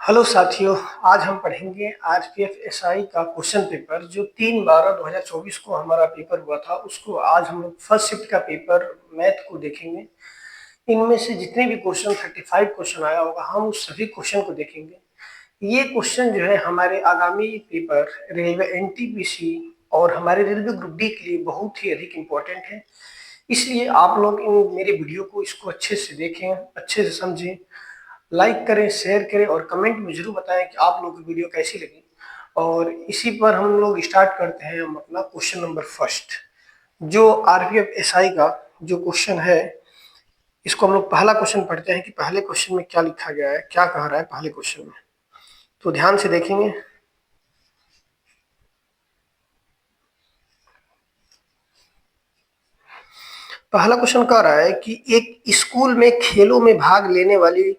Hello साथियों, आज हम पढ़ेंगे आरपीएफ एसआई का क्वेश्चन पेपर जो 3/12/2024 को हमारा पेपर हुआ था। उसको आज हम लोग फर्स्ट शिफ्ट का पेपर मैथ को देखेंगे। इनमें से जितने भी क्वेश्चन 35 क्वेश्चन आया होगा, हम उस सभी क्वेश्चन को देखेंगे। ये क्वेश्चन जो है हमारे आगामी पेपर रेलवे एनटीपीसी और हमारे रेलवे ग्रुप डी के लिए बहुत ही अधिक इम्पोर्टेंट है। इसलिए आप लोग इन मेरे वीडियो को इसको अच्छे से देखें, अच्छे से समझें, लाइक करें, शेयर करें और कमेंट में जरूर बताएं कि आप लोगों की वीडियो कैसी लगी। और इसी पर हम लोग स्टार्ट करते हैं हम अपना क्वेश्चन नंबर फर्स्ट, जो आरपीएफ एसआई का जो क्वेश्चन है। इसको हम लोग पहला क्वेश्चन पढ़ते हैं कि पहले क्वेश्चन में क्या लिखा गया है, क्या कह रहा है पहले क्वेश्चन में। तो ध्यान से देखेंगे। पहला क्वेश्चन कह रहा है कि एक स्कूल में खेलों में भाग लेने वाली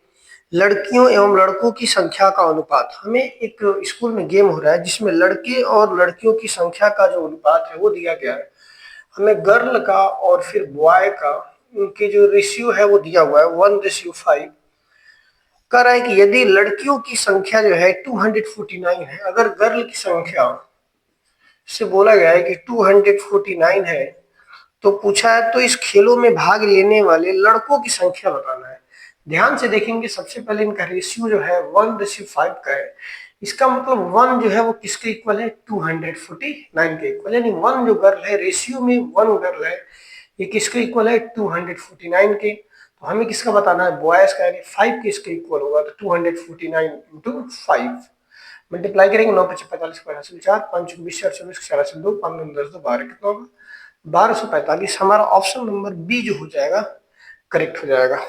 लड़कियों एवं लड़कों की संख्या का अनुपात। हमें एक स्कूल में गेम हो रहा है जिसमें लड़के और लड़कियों की संख्या का जो अनुपात है वो दिया गया है। हमें गर्ल का और फिर बॉय का उनके जो रेशियो है वो दिया हुआ है 1:5। कह रहा है कि यदि लड़कियों की संख्या जो है 249 है, अगर गर्ल की संख्या से बोला गया है कि 249 है, तो पूछा है तो इस खेलों में भाग लेने वाले लड़कों की संख्या बताना है। ध्यान से देखेंगे, सबसे पहले इनका रेशियो जो है 1:5 का है। इसका मतलब 1 जो है वो किसके इक्वल है, 249 के इक्वल, यानी 1 जो गर्ल है, रेशियो में 1 गर्ल है, ये किसके इक्वल है, 249 के। तो हमें किसका बताना है, बॉयज का, यानी 5 के इसके इक्वल होगा। तो 249 इंटू 5 मल्टीप्लाई करेंगे, 9 5 45 85 4 5 20 24 4 2 5 9 10 12 कितना होगा, 1245। हमारा ऑप्शन नंबर बी जो हो जाएगा करेक्ट हो जाएगा।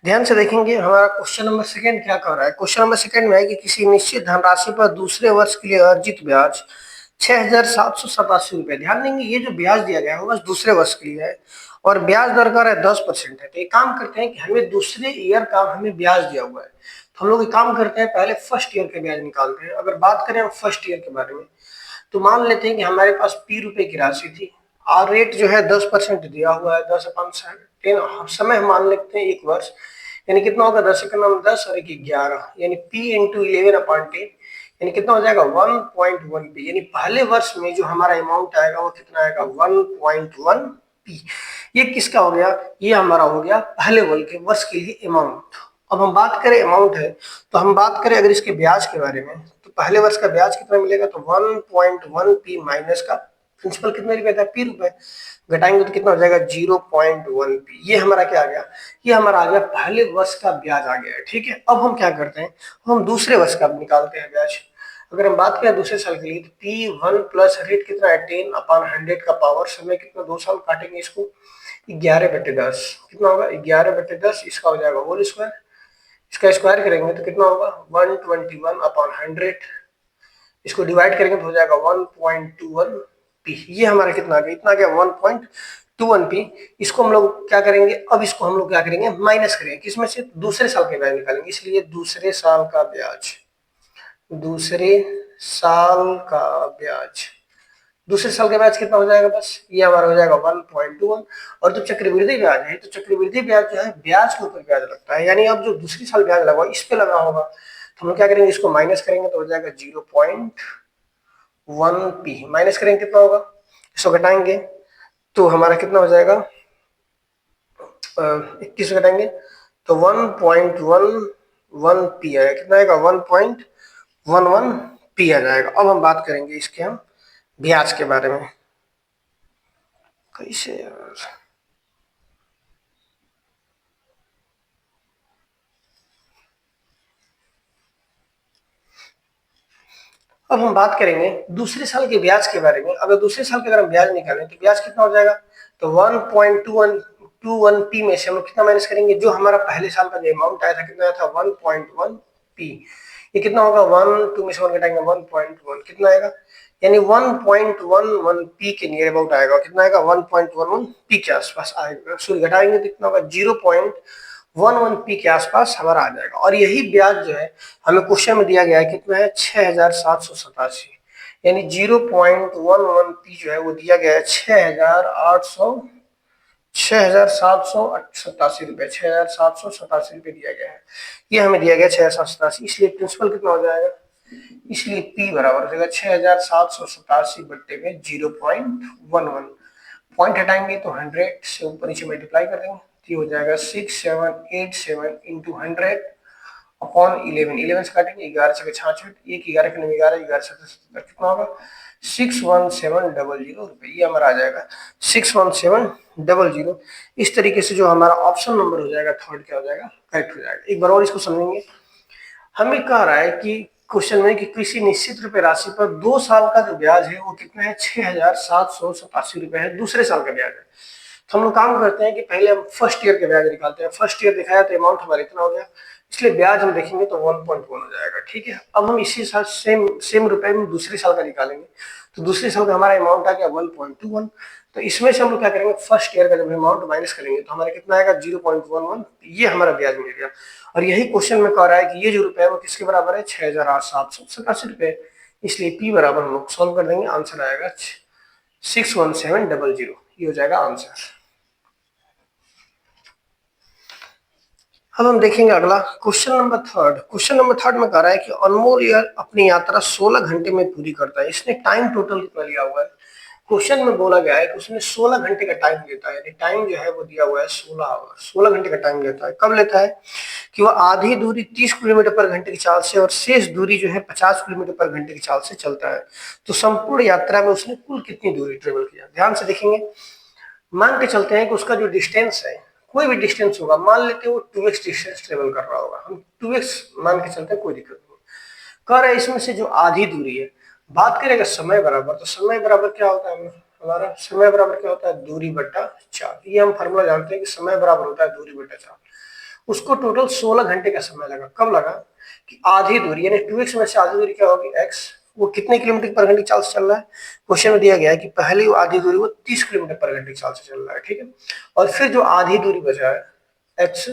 ध्यान से देखेंगे हमारा क्वेश्चन नंबर सेकंड क्या कह रहा है। क्वेश्चन नंबर सेकंड में है कि किसी निश्चित धनराशि पर दूसरे वर्ष के लिए अर्जित ब्याज 6,787 रुपए। ध्यान देंगे, ये जो ब्याज दिया गया है वो बस दूसरे वर्ष के लिए है और ब्याज दर का 10% है। तो एक काम करते हैं कि हमें दूसरे ईयर का हमें ब्याज दिया हुआ है, तो हम लोग एक काम करते हैं, पहले फर्स्ट ईयर का ब्याज निकालते हैं। अगर बात करें हम फर्स्ट ईयर के बारे में, तो मान लेते हैं कि हमारे पास पी रुपए की राशि थी और रेट जो है 10% दिया हुआ है, 10/10। समय हम मान लेते हैं 1 वर्ष, यानी कितना होगा, 10 का नाम 10 और 11, यानी पी इंटू 11/10, यानी कितना हो जाएगा 1.1 पी। यानी पहले वर्ष में जो हमारा अमाउंट आएगा वो कितना आएगा, 1.1 पी। ये किसका हो गया, ये हमारा हो गया पहले वर्ष के लिए अमाउंट। अब हम बात करें अमाउंट है, तो हम बात करें अगर इसके ब्याज के बारे में, तो पहले वर्ष का ब्याज कितना मिलेगा, तो 1.1 पी माइनस का प्रिंसिपल कितने रुपए था, पी रुपए, घटाएंगे तो कितना हो जाएगा 0.1 पी। ये हमारा क्या आ गया, ये हमारा आ गया पहले वर्ष का ब्याज आ गया है। ठीक है, अब हम क्या करते हैं, हम दूसरे वर्ष का निकालते हैं ब्याज। अगर हम बात करें दूसरे साल के लिए, तो P1 प्लस रेट कितना है 10/100 का पावर, समय कितना 2 साल काटेंगे इसको, 11/10 कितना होगा, 11/10, इसका हो जाएगा होल स्क्वायर। इसका स्क्वायर करेंगे तो कितना होगा 121/100, इसको डिवाइड करेंगे तो हो जाएगा 1.21 पी। ये हमारा कितना आ गया, इतना गया 1.21 पी। इसको हम लोग क्या करेंगे, अब इसको हम लोग क्या करेंगे, माइनस करेंगे किसमें से, दूसरे साल के ब्याज निकालेंगे। इसलिए दूसरे साल का ब्याज, दूसरे साल का ब्याज, दूसरे साल का ब्याज कितना हो जाएगा, बस ये हमारा हो जाएगा 1.21। और जब चक्रवृद्धि ब्याज है, तो चक्रवृद्धि ब्याज जो है ब्याज के ऊपर ब्याज लगता है, यानी अब जो दूसरी साल ब्याज लगा इस पे लगा होगा, तो हम लोग क्या करेंगे, इसको माइनस करेंगे तो हो जाएगा 0.1 पी। माइनस करेंगे कितना होगा, इसको घटाएंगे तो हमारा कितना हो जाएगा, 21 घटाएंगे तो 1.11 पी आएगा, कितना आएगा 1.11 पी आ जाएगा। अब हम बात करेंगे इसके हम ब्याज के बारे में। कैसे यार, अब हम बात करेंगे दूसरे साल के ब्याज के बारे में। अगर दूसरे साल के अगर हम ब्याज निकालें तो ब्याज कितना हो जाएगा, तो 1.21 पी में से हम लोग कितना माइनस करेंगे, जो हमारा पहले साल का जो अमाउंट आया था कितना आया था 1.1 पी। ये कितना होगा, 1 2 में से 1 घटाएंगे 1.1 कितना आएगा, यानी 1.11 पी के नियर अबाउट आएगा। कितना आएगा 1.11 पी के आसपास आएगा। सॉरी, घटाएंगे तो कितना होगा 0.11 पी के आसपास हमारा आ जाएगा। और यही ब्याज जो है हमें क्वेश्चन में दिया गया है, कितना है 6,787, यानी 0.11 पी जो है वो दिया गया है 6,787 रुपए, 6,787 रुपए दिया गया है। ये हमें दिया गया 687, इसलिए प्रिंसिपल कितना हो जाएगा, इसलिए P बराबर हो जाएगा 6787 बट्टे में 0.11। पॉइंट हटाएंगे तो 100 से ऊपर नीचे मल्टीप्लाई कर देंगे, तो ये हो जाएगा 6787 इंटू 100 अपॉन 11। 11 से काटेंगे, 11 से 66, 1 11 के 9 11, 11 से 77, कितना होगा 61700 रुपये। ये हमारा आ जाएगा 61700। इस तरीके से जो हमारा ऑप्शन नंबर हो जाएगा थर्ड क्या हो जाएगा, करेक्ट हो जाएगा। एक बार और इसको समझेंगे। हमें कह रहा है कि क्वेश्चन में कि किसी निश्चित रुपए राशि पर 2 साल का जो ब्याज है वो कितना है, 6787 रुपए है, दूसरे साल का ब्याज है। तो हम लोग काम करते हैं कि पहले हम फर्स्ट ईयर के ब्याज निकालते हैं। फर्स्ट ईयर दिखाया तो अमाउंट हमारा इतना हो गया, इसलिए ब्याज हम देखेंगे तो 1.1 हो जाएगा। ठीक है, अब हम इसी साल सेम रुपए में दूसरे साल का निकालेंगे, तो दूसरे साल का हमारा अमाउंट आ गया 1.21। तो इसमें से हम लोग क्या करेंगे, फर्स्ट ईयर का जब अमाउंट माइनस करेंगे तो हमारा कितना आएगा 0.11, ये हमारा ब्याज मिल गया। और यही क्वेश्चन में कह रहा है कि ये जो रुपए है वो किसके बराबर है, 6787 रुपए, इसलिए P बराबर हम लोग सॉल्व कर देंगे, आंसर आएगा 61700, ये हो जाएगा आंसर। अब हम देखेंगे अगला question number third. Question number third में कह रहा है कि अनमोल यार अपनी यात्रा 16 घंटे में पूरी करता है, इसने टाइम टोटल कितना लिया हुआ है। क्वेश्चन में बोला गया है कि उसने 16 घंटे का टाइम लेता है, यानी टाइम जो है वो दिया हुआ है 16 आवर, 16 घंटे का टाइम लेता है। कब लेता है कि वह आधी दूरी 30 किलोमीटर पर घंटे की चाल से और शेष दूरी जो है 50 किलोमीटर पर घंटे की चाल से चलता है। तो संपूर्ण यात्रा में उसने कुल कितनी दूरी ट्रेवल किया, ध्यान से देखेंगे। मान के चलते हैं कि उसका जो डिस्टेंस है, कोई भी डिस्टेंस होगा, मान लेते हैं वो 2x डिस्टेंस ट्रेवल कर रहा होगा, हम 2x मान के चलते हैं, कोई दिक्कत नहीं। कह रहे हैं इसमें से जो आधी दूरी है, बात करेगा समय बराबर, तो समय बराबर क्या होता है हमारा, समय बराबर क्या होता है, दूरी बट्टा चाल। ये हम फार्मूला जानते हैं कि समय बराबर होता है दूरी बट्टा चाल। उसको टोटल 16 घंटे का समय लगा। कब लगा कि आधी दूरी यानी 2x में से आधी दूरी क्या होगी x, वो कितने किलोमीटर पर घंटे की चाल से चल रहा है। क्वेश्चन में दिया गया है कि पहली वो आधी दूरी वो 30 किलोमीटर पर घंटे की चाल से चल रहा है, ठीक है। और फिर जो आधी दूरी बचा है x,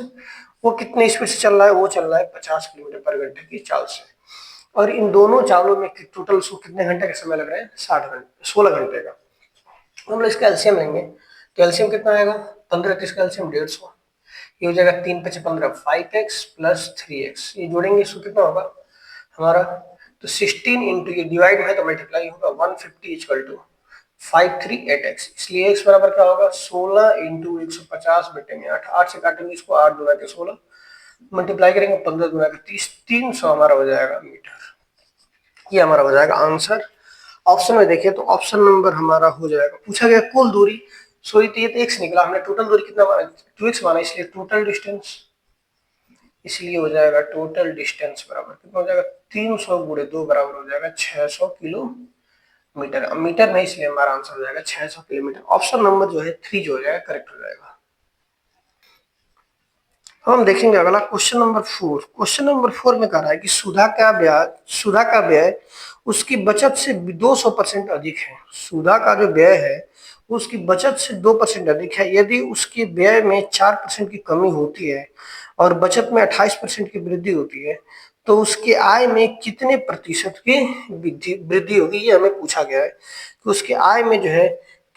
वो कितने स्पीड से चल रहा है, वो चल रहा है 50 किलोमीटर पर घंटे की चाल से। और इन दोनों चालों में टोटल उसको कितने घंटे का समय लग रहा है, 60 घंटे, 16 घंटे का। हम लोग इसका एलसीएम लेंगे, तो एलसीएम कितना आएगा, 15 30 का एलसीएम 150, ये हो जाएगा 3 5 15, 5x प्लस 3x, ये जोड़ेंगे इसको कितना होगा हमारा, तो 16 इंटू ये डिवाइड में है तो मल्टीप्लाई होगा 150 इक्वल टू 538x, इसलिए x बराबर क्या होगा 16 इंटू 150 बटे में 8, 8 से काटेंगे इसको, 8 दूना के 16, मल्टीप्लाई करेंगे 15 दूना के 30, 300 हमारा हो जाएगा मीटर। ये हमारा हो जाएगा आंसर। ऑप्शन में देखिए तो ऑप्शन नंबर हमारा हो जाएगा, पूछा गया कुल दूरी, सो ये तो x निकला, हमने टोटल दूरी कितना माना, 2x माना, इसलिए टोटल डिस्टेंस, इसलिए हो जाएगा टोटल डिस्टेंस बराबर कितना हो जाएगा 300 गुणे 2 बराबर हो जाएगा 600 किलोमीटर, मीटर में, इसलिए हमारा आंसर हो जाएगा 600 किलोमीटर। ऑप्शन नंबर जो है 3 जो हो जाएगा करेक्ट हो जाएगा। हम देखेंगे अगला क्वेश्चन नंबर 4। क्वेश्चन नंबर 4 में कह रहा है कि सुधा का व्यय उसकी बचत से 200% अधिक है। सुधा का जो व्यय है उसकी बचत से 2% अधिक है। यदि उसके व्यय में 4% की कमी होती है और बचत में 28% की वृद्धि होती है, तो उसके आय में कितने प्रतिशत की वृद्धि होगी, ये हमें पूछा गया है कि उसके आय में जो है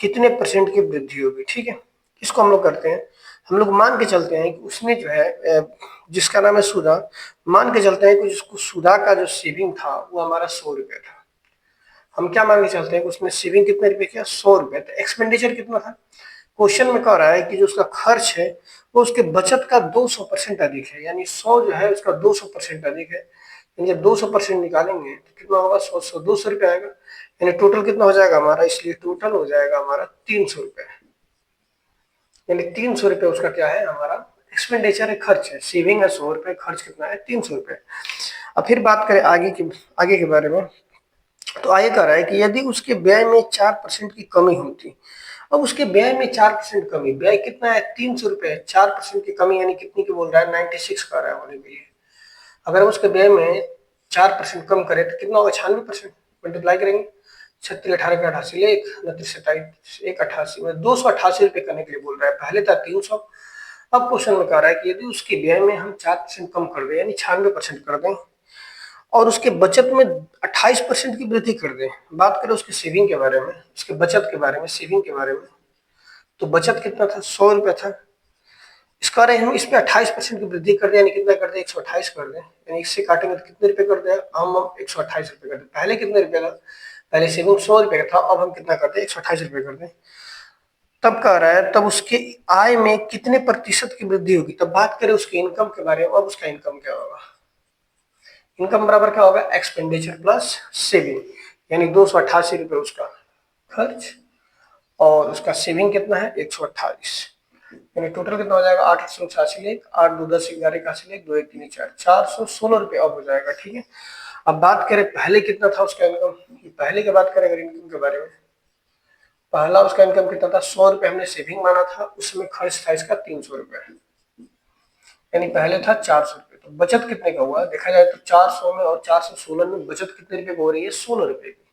कितने परसेंट की वृद्धि होगी। ठीक है, इसको हम लोग करते हैं, हम लोग मान के चलते हैं कि उसने जो है जिसका नाम है सुधा, मान के चलते हैं कि जिसको सुधा का जो सेविंग था वो हमारा 100 रुपये था। हम क्या मान के चलते हैं कि उसने सेविंग कितने रुपए किया, 100 रुपये। तो एक्सपेंडिचर कितना था, क्वेश्चन में कह रहा है कि जो उसका खर्च है वो उसके बचत का 200% अधिक है, यानी 100 जो है उसका 200% अधिक है। जब 200% निकालेंगे तो कितना होगा, 100 200 रुपये आएगा, यानी टोटल कितना हो जाएगा हमारा, इसलिए टोटल हो जाएगा हमारा 300 रुपये, यानी 300 रुपये उसका क्या है हमारा एक्सपेंडिचर है, खर्च है। सेविंग है 100 रुपये, खर्च कितना है 300 रुपये। अब फिर बात करें आगे के बारे में, तो आगे कह रहा है कि यदि उसके व्यय में 4% की कमी होती, अब उसके व्यय में 4% कमी, व्यय कितना है 300 रुपये, 4% की कमी यानी कितनी की बोल रहा है, 96 कर रहा है होने के लिए। अगर उसके व्यय में 4% कम करे तो कितना होगा, 96%, मल्टीप्लाई करेंगे 36 18 के 88 ले 29 27 1 88 में 288 रुपये करने के लिए बोल रहा है, पहले था 300। अब क्वेश्चन में कह रहा है कि यदि उसके व्यय में हम 4% कम कर दें यानी 96% कर दें और उसके बचत में 28% की वृद्धि कर दें, बात करें उसके सेविंग के बारे में, उसके बचत के बारे में, सेविंग के बारे में, तो बचत कितना था 100 रुपये था, इसका रहे हम इसमें 28% की वृद्धि कर दें, यानी कितना कर दें 128 कर दें, यानी इससे काटेंगे तो कितने रुपए कर दें हम 128 रुपए कर दें। पहले कितने रुपए का, पहले सेविंग 100 रुपए का था, अब हम कितना कर दें 128 रुपए कर दें। तब कह रहा है तब उसके आय में कितने प्रतिशत की वृद्धि होगी। तब बात करें उसके इनकम के बारे में, अब उसका इनकम क्या होगा। इनकम बराबर क्या होगा, एक्सपेंडिचर प्लस सेविंग, यानी 288 रुपए उसका खर्च और उसका सेविंग कितना है 128, यानी टोटल कितना हो जाएगा 888 लेख 8 2 10 11 81 लेख 2 1 3 4 416 रुपए अब हो जाएगा। ठीक है, अब बात करें पहले कितना था उसका इनकम, पहले की बात करें अगर इनकम के बारे में, पहला उसका इनकम कितना था 100 रुपए हमने सेविंग माना था, उसमें खर्च था इसका 300 रुपए, यानी पहले था 400 रुपए। तो बचत कितने का हुआ देखा जाए तो 400 में और 416 में बचत कितने रुपए की हो रही है 16 रुपए की,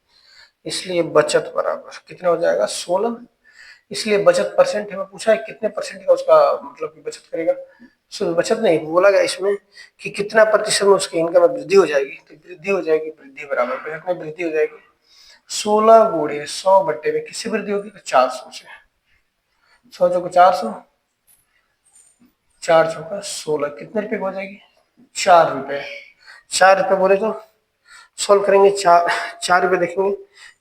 इसलिए बचत बराबर कितना हो जाएगा 16। इसलिए बचत परसेंट हमें पूछा है कितने परसेंट का उसका मतलब कि बचत करेगा, सिर्फ बचत नहीं बोला गया इसमें कि कितना प्रतिशत में उसकी इनकम में वृद्धि हो जाएगी। तो वृद्धि हो जाएगी, वृद्धि बराबर बचत में वृद्धि हो जाएगी 16 गुणे 100 बट्टे में किससे वृद्धि होगी तो 400 से, 100 जो 400 4 चौका 16 कितने रुपए हो जाएगी 4 रुपए। 4 रुपए बोले तो सोल्व करेंगे, 4 रुपए देखेंगे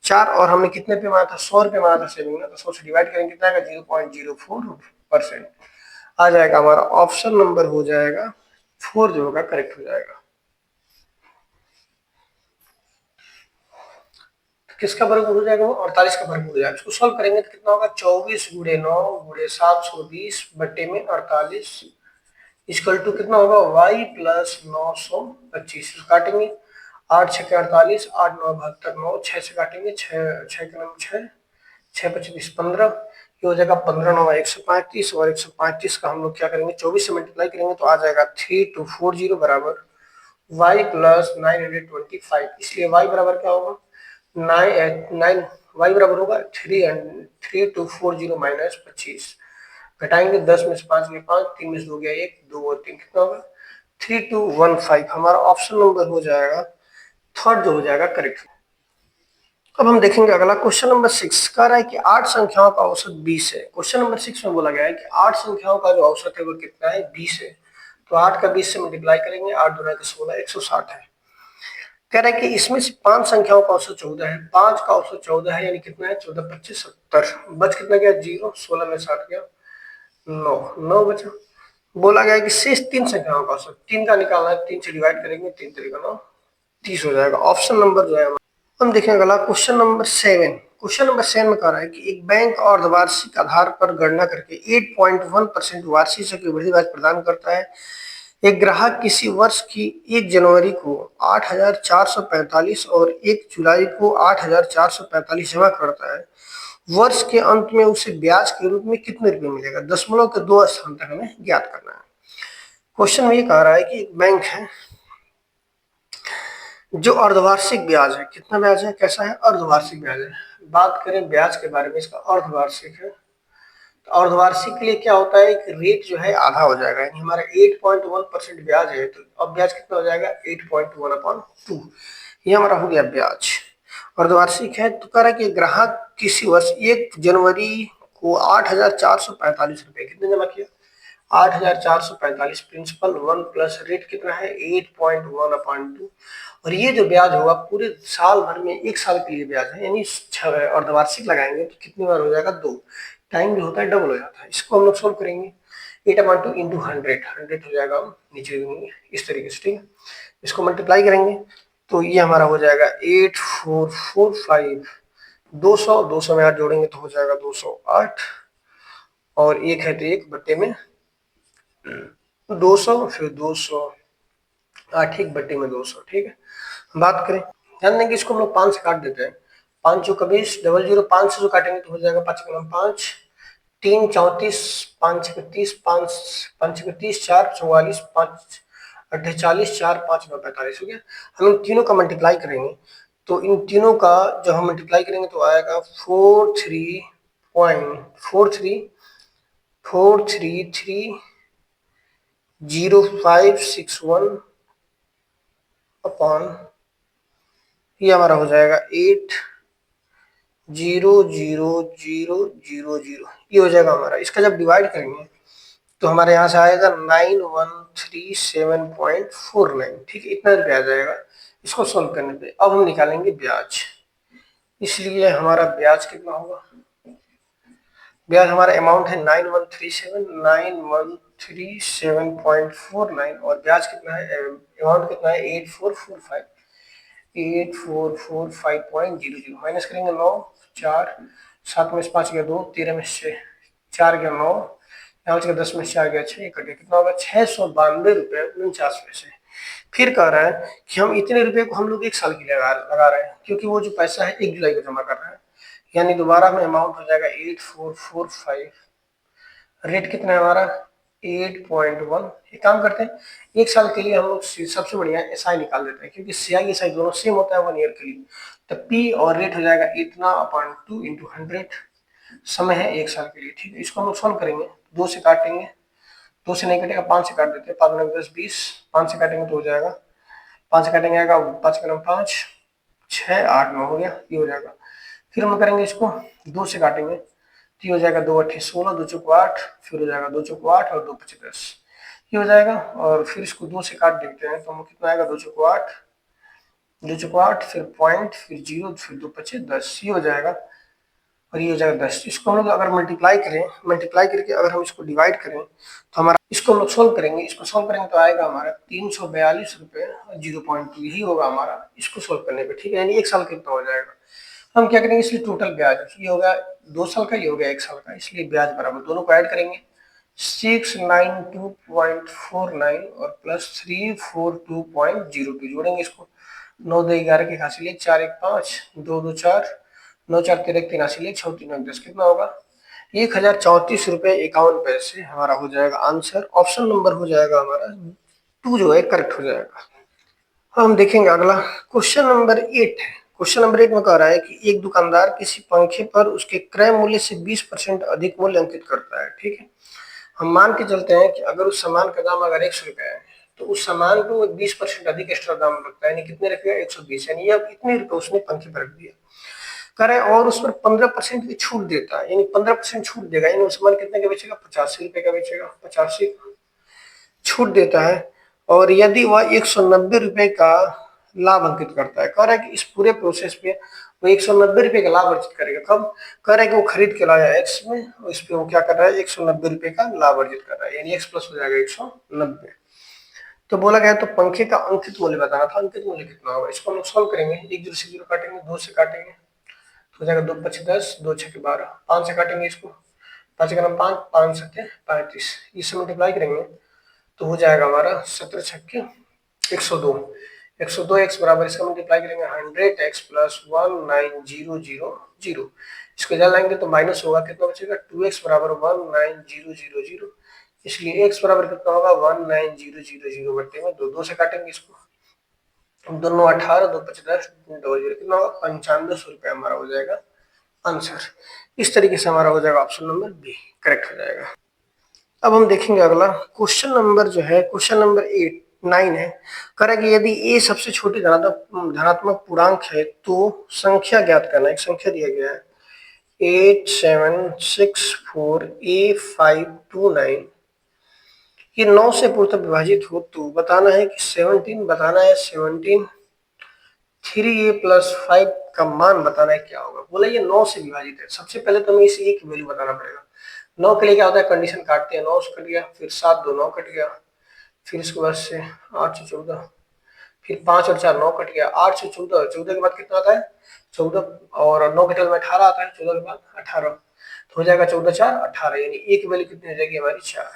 4 और हमने कितने रुपए माना था 100 रुपए माना था सेविंग में, तो 100 से डिवाइड करेंगे कितना आएगा 0.04%। आ जाएगा हमारा ऑप्शन नंबर हो जाएगा 4 जो होगा करेक्ट हो जाएगा। किसका वर्ग हो जाएगा वो 48 का वर्ग हो जाएगा। इसको सॉल्व करेंगे तो कितना होगा 24 गुणे 9 गुणे 720 बट्टे में 48 इक्वल टू कितना होगा y प्लस 925। काटेंगे 8 6 के 48 8 9 72 9 6 से काटेंगे 6 6 के 9 6 6 25 15, ये हो जाएगा 15 9 135 और 135 का हम लोग क्या करेंगे 24 से मल्टीप्लाई करेंगे तो आ जाएगा 3240 बराबर y प्लस 925। इसलिए y बराबर क्या होगा 9 y बराबर होगा 3240 माइनस 25, घटाएंगे 10 में से 5 गए 5 3 में से 2 गया 1 2 और 3 कितना होगा 3215। हमारा ऑप्शन नंबर हो जाएगा थर्ड जो हो जाएगा करेक्ट। अब हम देखेंगे अगला क्वेश्चन नंबर 6 कह रहा है कि 8 संख्याओं का औसत 20 है। क्वेश्चन नंबर 6 में बोला गया है कि 8 संख्याओं का जो औसत है वो कितना है 20 है। तो 8 का 20 से मल्टीप्लाई करेंगे 8 दूना 16 160 है। कह रहा है कि इसमें से 5 संख्याओं का औसत 14 है, 5 का औसत 14 है, यानी कितना है 14 25 70, बच कितना गया 0, 16 में 60 गया 9 9 बचा। बोला गया है कि शेष 3 संख्याओं का औसत 3 का निकालना है, 3 से डिवाइड करेंगे 3 तरीका 9 30 हो जाएगा। ऑप्शन नंबर जो है हम देखेंगे अगला क्वेश्चन नंबर 7। क्वेश्चन नंबर 7 में कह रहा है कि एक बैंक अर्धवार्षिक आधार पर गणना करके 8.1% वार्षिक चक्रवृद्धि वृद्धि ब्याज प्रदान करता है। एक ग्राहक किसी वर्ष की 1 जनवरी को 8,445 और 1 जुलाई को 8,445 जमा करता है, वर्ष के अंत में उसे ब्याज के रूप में कितने रुपए मिलेगा। दशमलव के 2 स्थान तक हमें ज्ञात करना है। क्वेश्चन में ये कह रहा है कि एक बैंक है जो अर्धवार्षिक ब्याज है, कितना ब्याज है कैसा है अर्धवार्षिक ब्याज है। बात करें ब्याज के बारे में, इसका अर्धवार्षिक है। तो अर्धवार्षिक के लिए क्या होता है कि रेट जो है आधा हो जाएगा, यानी हमारा 8.1% ब्याज है, तो अब ब्याज कितना हो जाएगा 8.1/2, ये हमारा हो गया ब्याज। अर्धवार्षिक है तो कह रहा है कि ग्राहक किसी वर्ष 1 जनवरी को 8,445 रुपए कितने जमा किया 8,445 प्रिंसिपल 1 प्लस रेट कितना है 8.1/2, और ये जो ब्याज होगा पूरे साल भर में 1 साल के लिए ब्याज है, यानी अर्धवार्षिक लगाएंगे तो कितनी बार हो जाएगा 2, टाइम जो होता है डबल हो जाता है। इसको हम लोग सोल्व करेंगे 8/2 इंटू 100 हो जाएगा, नीचे इस तरीके से, ठीक है। इसको मल्टीप्लाई करेंगे तो ये हमारा हो जाएगा 8445, 200 200 में 8 जोड़ेंगे तो हो जाएगा 208, और एक है तो एक बट्टे में 200 फिर 200 8 एक बट्टे में 200, ठीक है। बात करें ध्यान देंगे इसको हम लोग 5 से काट देते हैं, 5 चौका 20 00 5 से जो काटेंगे तो हो जाएगा 5 का 5 3 34 5 31 5 5 31 4 44 5 48 4 5 9 45 हो गया। हम इन तीनों का मल्टीप्लाई करेंगे तो इन तीनों का जब हम मल्टीप्लाई करेंगे तो आएगा 43.4330561 अपॉन ये हमारा हो जाएगा 8,0,0,0,0, ये हो जाएगा हमारा। इसका जब डिवाइड करेंगे तो हमारे यहाँ से आएगा 9137.49, ठीक है, इतना रुपया आ जाएगा इसको सोल्व करने पे। अब हम निकालेंगे ब्याज, इसलिए हमारा ब्याज कितना होगा, ब्याज हमारा अमाउंट है 9137 और ब्याज कितना है, अमाउंट कितना है 8445 माइनस करेंगे 9, 4, 7 में से 5 गया 2, 13 में से 4 गया 9, यहाँ से 10 में से 4 गया 6, कट गया, कितना होगा 692 रुपये 49 पैसे। फिर कह रहा है कि हम इतने रुपए को हम लोग 1 साल के लिए लगा रहे हैं, क्योंकि वो जो पैसा है 1 जुलाई को जमा कर रहे हैं, यानी दोबारा में अमाउंट हो जाएगा 8445, रेट कितना है हमारा 8.1। एक काम करते हैं, 1 साल के लिए हम लोग सबसे बढ़िया एसआई निकाल देते हैं, क्योंकि सीआई एसआई दोनों सेम होता है 1 ईयर के लिए। तो पी और रेट हो जाएगा इतना अपॉन 2 इंटू 100, समय है 1 साल के लिए, ठीक है। इसको हम लोग सॉल्व करेंगे, 2 से काटेंगे, 2 से नहीं कटेगा 5 से काट देते हैं, 5 9 10 20, 5 से काटेंगे तो हो जाएगा, 5 से काटेंगे आएगा 5 का 5, 6 8 9 हो गया, ये हो जाएगा। फिर हम करेंगे इसको 2 से काटेंगे तो ये हो जाएगा 2 8 16, 2 चौको 8, फिर हो जाएगा 2 चौको 8 और 2 5 10, ये हो जाएगा। और फिर इसको 2 से काट देखते हैं तो हम कितना आएगा 2 चौको 8, 2 चौको 8, फिर पॉइंट, फिर 0, फिर 2 5 10, ये हो जाएगा और ये हो जाएगा 10। इसको हम लोग अगर मल्टीप्लाई करें, मल्टीप्लाई करके अगर हम इसको डिवाइड करें तो हमारा, इसको हम लोग सोल्व करेंगे, इसको सोल्व करेंगे तो आएगा हमारा 342 रुपये 0.2, यही होगा हमारा इसको सोल्व करने पे, ठीक है, यानी 1 साल कितना हो जाएगा। हम क्या करेंगे, इसलिए टोटल ब्याज ये होगा 2 साल का, ये हो गया 1 साल का, इसलिए ब्याज बराबर दोनों को ऐड करेंगे 692.49 और प्लस 342.02 जोड़ेंगे इसको, 9 2 11 के हासिल 1, 4 1 5, 2 2 4, 9 4 13 3 हासिल 1, 6 3 10, कितना होगा 1034 रुपये 51 पैसे हमारा हो जाएगा आंसर। ऑप्शन नंबर हो जाएगा हमारा 2 जो है करेक्ट हो जाएगा। हम देखेंगे अगला क्वेश्चन नंबर 8 है। क्वेश्चन नंबर 8 में कह रहा है कि एक दुकानदार किसी पंखे पर उसके क्रय मूल्य से 20% अधिक मूल्य अंकित करता है, ठीक है। हम मान के चलते हैं कि अगर उस सामान का दाम अगर 100 रुपया है तो उस सामान को 20% अधिक एक्स्ट्रा दाम लगता है, यानी कितने रखेगा 120, यानी अब इतने रुपये उसने पंखे पर रख दिया, करे और उस पर 15% की छूट देता है, यानी 15% छूट देगा, यानी वो सामान कितने का बेचेगा 85 रुपये का बेचेगा, 85 छूट देता है। और यदि वह 190 रुपये का लाभ अंकित करता है, कह रहा है कि इस पूरे प्रोसेस पे वो 190 रुपये का लाभ अर्जित करेगा, कब कह रहा है कि वो खरीद के लाया एक्स में और इस पे वो क्या कर रहा है 190 रुपये का लाभ अर्जित कर रहा है, यानी एक्स प्लस हो जाएगा 190। तो बोला गया तो पंखे का अंकित मूल्य बताना था, अंकित मूल्य कितना होगा, इसको हम लोग सॉल्व करेंगे, 1 0 से 0 काटेंगे, 2 से काटेंगे तो हो जाएगा 2 5 10, 2 6 12, 5 से काटेंगे इसको, 5 का 5, 5 7 35, इससे मल्टीप्लाई करेंगे तो हो जाएगा हमारा 17 छक्के 102, 102 एक्स बराबर, इसका मल्टीप्लाई करेंगे 100 एक्स प्लस 19000, इसको जब लाएंगे तो माइनस होगा, कितना बचेगा 2x बराबर 19000, इसलिए x बराबर कितना होगा 19000 बट्टे में 2, 2 से काटेंगे इसको, दोनों 18, 2 5 10, 2 0, कितना होगा 9500 रुपये हमारा हो जाएगा आंसर। इस तरीके से हमारा हो जाएगा ऑप्शन नंबर बी करेक्ट हो जाएगा। अब हम देखेंगे अगला क्वेश्चन नंबर जो है, क्वेश्चन नंबर 9 है, करेंगे यदि a सबसे छोटी धनात्मक पूर्णांक है तो संख्या ज्ञात करना है। एक संख्या दिया गया है 8764a529, ये 9 से पूर्णतः विभाजित हो तो बताना है कि 17 बताना है, 17 3a प्लस 5 का मान बताना है क्या होगा। बोला ये 9 से विभाजित है, सबसे पहले तो हमें इस a की वैल्यू बताना पड़ेगा। 9 के लिए क्या होता है, कंडीशन काटते हैं, 9 से कट गया, फिर 7 2 9 कट गया, फिर इसके बाद से 8 से 14, फिर 5 और 4 9 कट गया, 8 से 14, 14 के बाद कितना आता है 14 और 9 के टल में 18 आता है, 14 के बाद 18 तो हो जाएगा 14 4 18, यानी a की वैल्यू कितनी हो जाएगी हमारी 4।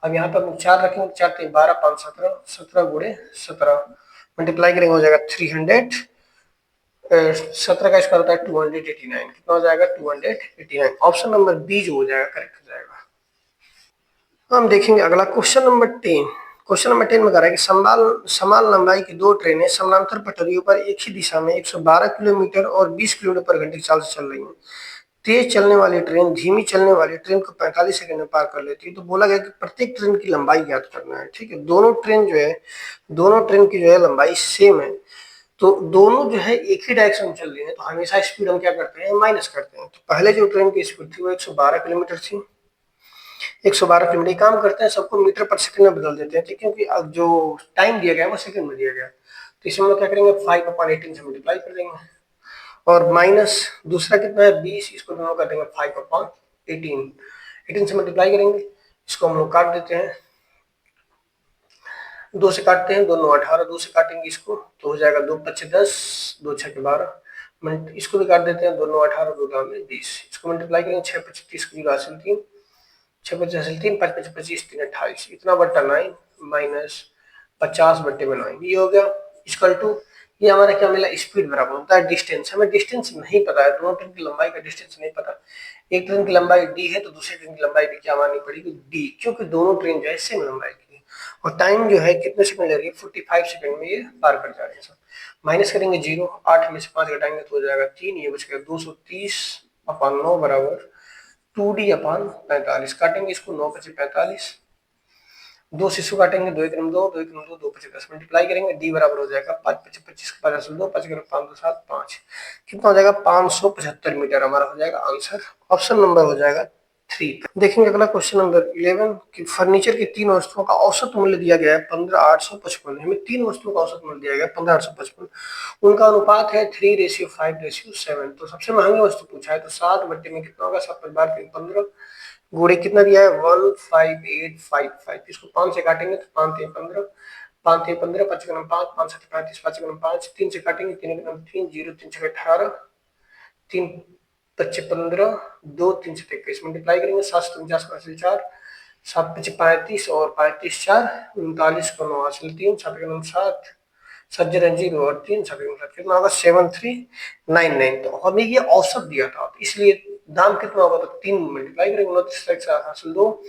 अब यहाँ पर हम 4 रखेंगे, 4 3 12 5 17, 17 गुणे 17 मल्टीप्लाई करेंगे हो जाएगा 300, 17 का स्क्वायर होता है 289, कितना हो जाएगा 289। ऑप्शन नंबर बी जो हो जाएगा करेक्ट हो जाएगा। हम देखेंगे अगला क्वेश्चन नंबर 10। क्वेश्चन नंबर 10 में कह रहा है कि समान लंबाई की 2 ट्रेनें समानांतर पटरियों पर एक ही दिशा में 112 किलोमीटर और 20 किलोमीटर पर घंटे की चाल से चल रही हैं। तेज चलने वाली ट्रेन धीमी चलने वाली ट्रेन को 45 सेकंड में पार कर लेती है। तो बोला गया कि प्रत्येक ट्रेन की लंबाई ज्ञात करना है, ठीक है। दोनों ट्रेन की जो है लंबाई सेम है, तो दोनों जो है एक ही डायरेक्शन में चल रही है, तो हमेशा स्पीड हम क्या करते हैं माइनस करते हैं। तो पहले जो ट्रेन की स्पीड थी वो 112 किलोमीटर थी, 112 किलोमीटर काम करते हैं, सबको मीटर पर सेकंड में बदल देते हैं, ठीक है, क्योंकि अब जो टाइम दिया गया है वो सेकंड में दिया गया है। तो इसमें हम लोग क्या करेंगे, 5/18 से मल्टीप्लाई कर देंगे, और माइनस दूसरा कितना है 20, इसको दोनों कर देंगे 5/18, 18 से मल्टीप्लाई करेंगे, इसको हम लोग काट देते हैं, 2 से काटते हैं, 2 9 18, 2 से काटेंगे इसको तो हो जाएगा 2 5 10, 2 6 12, इसको भी काट देते हैं, 2 9 18, 2 9 20, इसको मल्टीप्लाई करेंगे, 6 5 30 की जीरो हासिल 3, 6 5 हासिल 3, 5 5 25, 3 28, इतना बट्टा 9 माइनस 50/9, ये हो गया इक्वल टू, ये हमारा क्या मिला, स्पीड बराबर होता है डिस्टेंस, हमें डिस्टेंस नहीं पता है, दोनों ट्रेन की लंबाई का डिस्टेंस नहीं पता, एक ट्रेन की लंबाई डी है तो दूसरी ट्रेन की लंबाई भी क्या माननी पड़ेगी, डी, क्योंकि दोनों ट्रेन जो है सेम लंबाई की है, और टाइम जो है कितने सेकंड ले रही है, 45 सेकंड में ये पार कर जा रहे हैं सब। माइनस करेंगे 0, 8 में से 5 घटाएंगे तो हो जाएगा 3, ये बच गया 230/9 बराबर 2D/45, काटेंगे इसको, 9 5 45, 2 से इसको काटेंगे, 2 1 2, 2 1 2, 2 5 10, मल्टीप्लाई करेंगे, डी बराबर हो जाएगा 5 5 25 का 50 2, 5 5 2 7 5, कितना हो जाएगा 575 मीटर, हमारा हो जाएगा आंसर, ऑप्शन नंबर हो जाएगा 3। देखेंगे अगला क्वेश्चन नंबर 11 कि फर्नीचर की 3 वस्तुओं का औसत मूल्य दिया गया है 15,855, हमें 3 वस्तुओं का औसत मूल्य दिया गया है 15,855, उनका अनुपात है 3:5:7, तो सबसे महंगी वस्तु पूछा है तो 7 बट्टे में कितना होगा, 7 बार 15, गुणे कितना दिया है 15855, इसको 5 से काटेंगे तो 5 3 15, 5 3 15, 5 5, 5 7 35, 5 5, 3 से काटेंगे 3 3, 0 3 6 18, 3 5 15, 2 3 से 21, मल्टीप्लाई करेंगे, 7 से 49 का हासिल 4, 7 5 35 और 35 4 39 को 9 हासिल 3, 7 7, 7 0 और 3 7 7, कितना होगा 7399, तो हमें ये औसत दिया था, इसलिए दाम कितना होगा तो 3 मल्टीप्लाई करेंगे, 29 हासिल 2,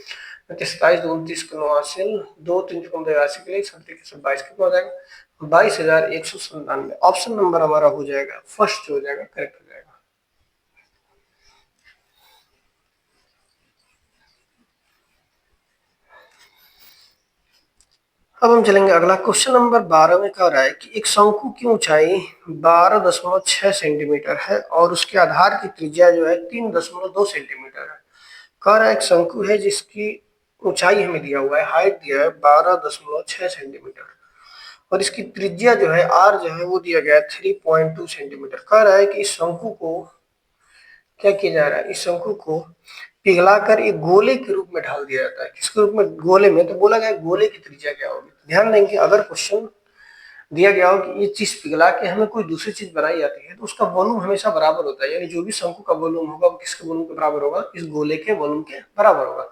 27 29 को 9 हासिल 2, 3 को 82 के लिए 22, कितना हो जाएगा 22,197, ऑप्शन नंबर हमारा हो जाएगा फर्स्ट हो जाएगा, करेक्ट हो जाएगा। अब हम चलेंगे अगला, क्वेश्चन नंबर 12 में कह रहा है कि एक शंकु की ऊंचाई 12.6 सेंटीमीटर है और उसके आधार की त्रिज्या जो है 3.2 सेंटीमीटर है। कह रहा है एक शंकु है जिसकी ऊंचाई हमें दिया हुआ है, हाइट दिया है 12.6 सेंटीमीटर और इसकी त्रिज्या जो है आर जो है वो दिया गया है 3.2 सेंटीमीटर। कह रहा है कि इस शंकु को क्या किया जा रहा है, इस शंकु को पिघलाकर एक गोले के रूप में ढाल दिया जाता है। किसके रूप में, गोले में, तो बोला गया गोले की त्रिज्या क्या होगी। ध्यान देंगे अगर क्वेश्चन दिया गया हो कि ये चीज पिघला के हमें कोई दूसरी चीज बनाई जाती है तो उसका वॉल्यूम हमेशा बराबर होता है, यानी जो भी शंकु का वॉल्यूम होगा वो किसके वॉल्यूम के बराबर होगा, इस गोले के वॉल्यूम के बराबर होगा।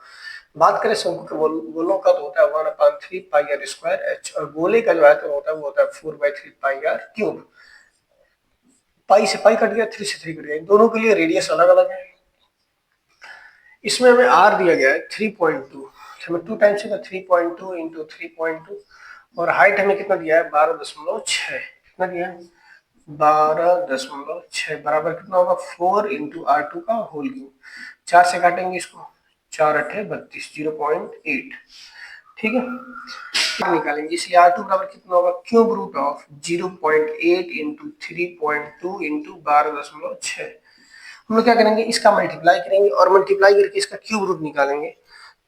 बात करें शंकु के वॉल्यूम का तो होता है 1/3πr²h और गोले का जो आयतन होता है वो होता है 4/3πr³। पाई से पाई कट गया, 3 से 3 कट गया, दोनों के लिए रेडियस अलग अलग है। इसमें हमें आर दिया गया है 3.2, हमें 2 टाइम्स का 3.2 इंटू 3.2 और हाइट हमें कितना दिया है 12.6, कितना दिया है 12.6 बराबर कितना होगा 4 इंटू R2 का होल क्यूब, 4 से काटेंगे इसको, 4 8 32, 0.8, ठीक है, निकालेंगे, इसलिए R2 बराबर कितना होगा cube root of 0.8 into 3.2 into 12.6। हम लोग क्या करेंगे, इसका मल्टीप्लाई करेंगे और मल्टीप्लाई करके इसका क्यूब रूट निकालेंगे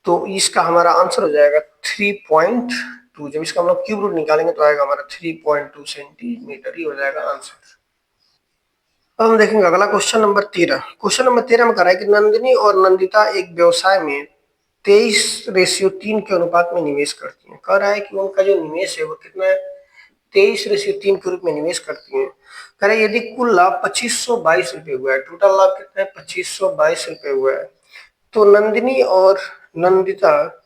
तो इसका हमारा आंसर हो जाएगा 3.2। जब इसका हम लोग क्यूब रूट निकालेंगे तो आएगा हमारा 3.2 सेंटीमीटर, ये हो जाएगा आंसर। अब हम देखेंगे अगला क्वेश्चन नंबर 13। क्वेश्चन नंबर 13 में कह रहा है कि नंदिनी और नंदिता एक व्यवसाय में 23:3 के अनुपात में निवेश करती हैं। कह रहा है कि उनका जो निवेश है वो कितना है 23:3 के रूप में निवेश करती हैं। कह रहे यदि कुल लाभ 2522 रुपए हुआ है, टोटल लाभ कितना है 2522 रुपए हुआ है, तो नंदिनी और नंदिता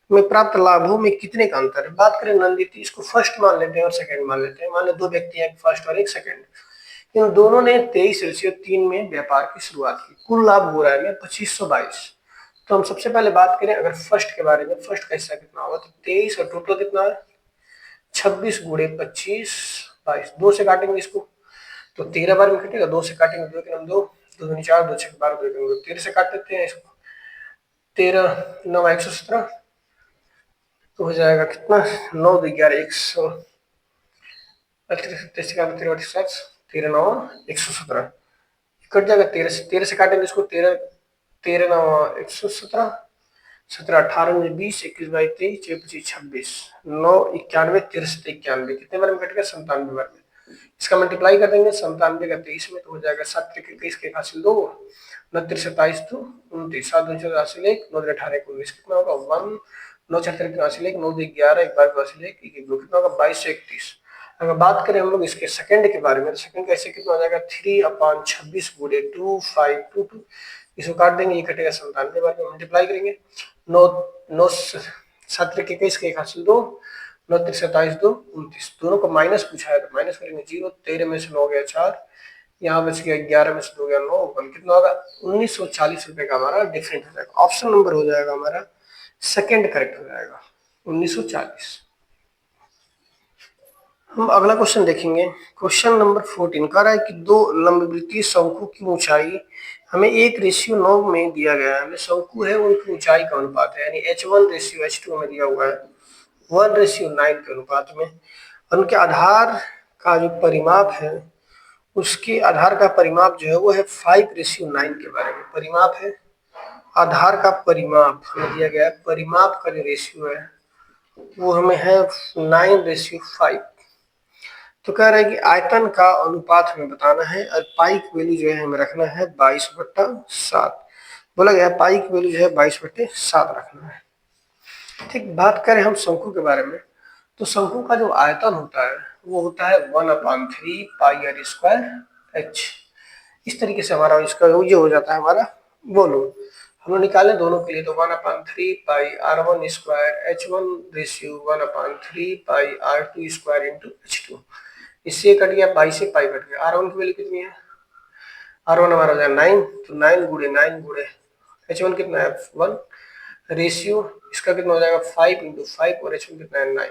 में प्राप्त लाभों में कितने का अंतर है। बात करें नंदिती, इसको फर्स्ट मान लेते हैं और सेकंड मान लेते हैं, मान लो दो व्यक्ति हैं, एक फर्स्ट और एक सेकंड, इन दोनों ने 23:3 में व्यापार की शुरुआत की, कुल लाभ हो रहा है 2522। तो हम सबसे पहले बात करें अगर फर्स्ट के बारे में, फर्स्ट का हिस्सा कितना होगा तो 23 और टोटल कितना है 26 गुणे 25 22, 2 से काटेंगे इसको तो 13 बार में कटेगा, 2 से काटेंगे 2 के 2, 2 4, 2 6 12, 2 2, 13 से काट देते हैं इसको, 13 9 117, तो हो जाएगा कितना 9 2 11 100, 13 9 117 कट जाएगा, 13 से काटेंगे इसको, 13 13 9 117, 17 18 20 21 22 23 24 25 26 9 91 63 91 कितने बार में कट गया 97 बार में। इसका मल्टीप्लाई कर देंगे 97 का 23 में तो हो जाएगा 7 के 21 के हासिल 2 29 27 तो 29 7 2 4 हासिल 1 9 18 19 कितना होगा 1 9 76 के हासिल 1 9 11 1 12 हासिल 1 1 2 कितना होगा 22 से 31। अगर बात करें हम लोग इसके सेकंड के बारे में, सेकंड कैसे कितना हो जाएगा 3/26 गुणे 2 5 2 2, इसको काट देंगे, ये कटेगा 97 बार में, मल्टीप्लाई करेंगे 9 9 7 के 21 के हासिल 2 9 3 27 2 29, दोनों को माइनस पूछा है तो माइनस करेंगे 0 13 में से 9 गया 4, यहाँ बच गया 11 में से 2 गया 9 कितना होगा 1940 रुपए का हमारा डिफरेंट हो जाएगा। ऑप्शन नंबर हो जाएगा हमारा सेकंड करेक्ट हो जाएगा 1940। हम अगला क्वेश्चन देखेंगे, क्वेश्चन नंबर 14 कह रहा है कि दो लंबवृत्तीय शंकु की ऊंचाई हमें 1:9 में दिया गया है, हमें शंकु है उनकी ऊंचाई का अनुपात है, यानी h1:h2 में दिया हुआ है 1:9 के अनुपात में, उनके आधार का जो परिमाप है उसके आधार का परिमाप जो है वो है 5:9 के बारे में परिमाप है, आधार का परिमाप हमें दिया गया है, परिमाप का जो रेशियो है वो हमें है 9:5। तो कह रहा है कि आयतन का अनुपात हमें बताना है और पाई की वैल्यू जो है हमें रखना है 22/7, बोला गया पाई की वैल्यू जो है 22/7 रखना है। ठीक, बात करें हम शंकु के बारे में, तो शंकु का जो आयतन होता है वो होता है 1/3 पाई आर स्क्वायर एच। इस तरीके से हमारा इसका ये हो जाता है हमारा वॉल्यूम। हम लोग निकालें दोनों के लिए तो 1/3 पाई r1 स्क्वायर h1 रेशियो 1/3 पाई r2 स्क्वायर इंटू h2, इससे कट गया पाई से पाई कट गया। r1 की वैल्यू कितनी है, r1 हमारा हो जाएगा 9, तो 9 गुणे 9 गुणे h1 कितना है 1, रेशियो इसका कितना हो जाएगा 5 इंटू 5 और h1 कितना है 9,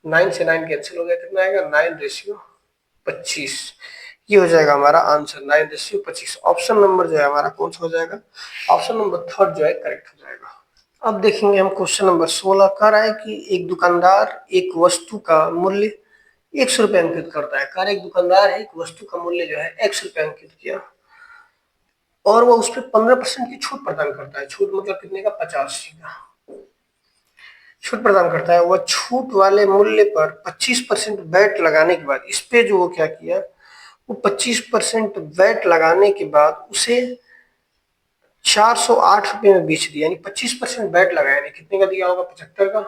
9 से 9 कैंसिल हो गया, कितना आएगा 9:25, ये हो जाएगा हमारा आंसर 9:25। ऑप्शन नंबर जो है हमारा कौन सा हो जाएगा, ऑप्शन नंबर थर्ड जो है करेक्ट हो जाएगा। अब देखेंगे हम क्वेश्चन नंबर 16 कह रहा है कि एक दुकानदार एक वस्तु का मूल्य 100 रुपए अंकित करता है, एक दुकानदार है एक वस्तु का मूल्य जो है 100 रुपए अंकित किया और वो उस पर 15% की छूट प्रदान करता है, छूट मतलब कितने का 50 का छूट प्रदान करता है, वह छूट वाले मूल्य पर 25% वैट लगाने के बाद, इस पे जो वो क्या किया वो 25% वैट लगाने के बाद उसे 408 रुपए में बेच दिया, यानी 25% वैट लगाया, यानी कितने का दिया होगा 75 का,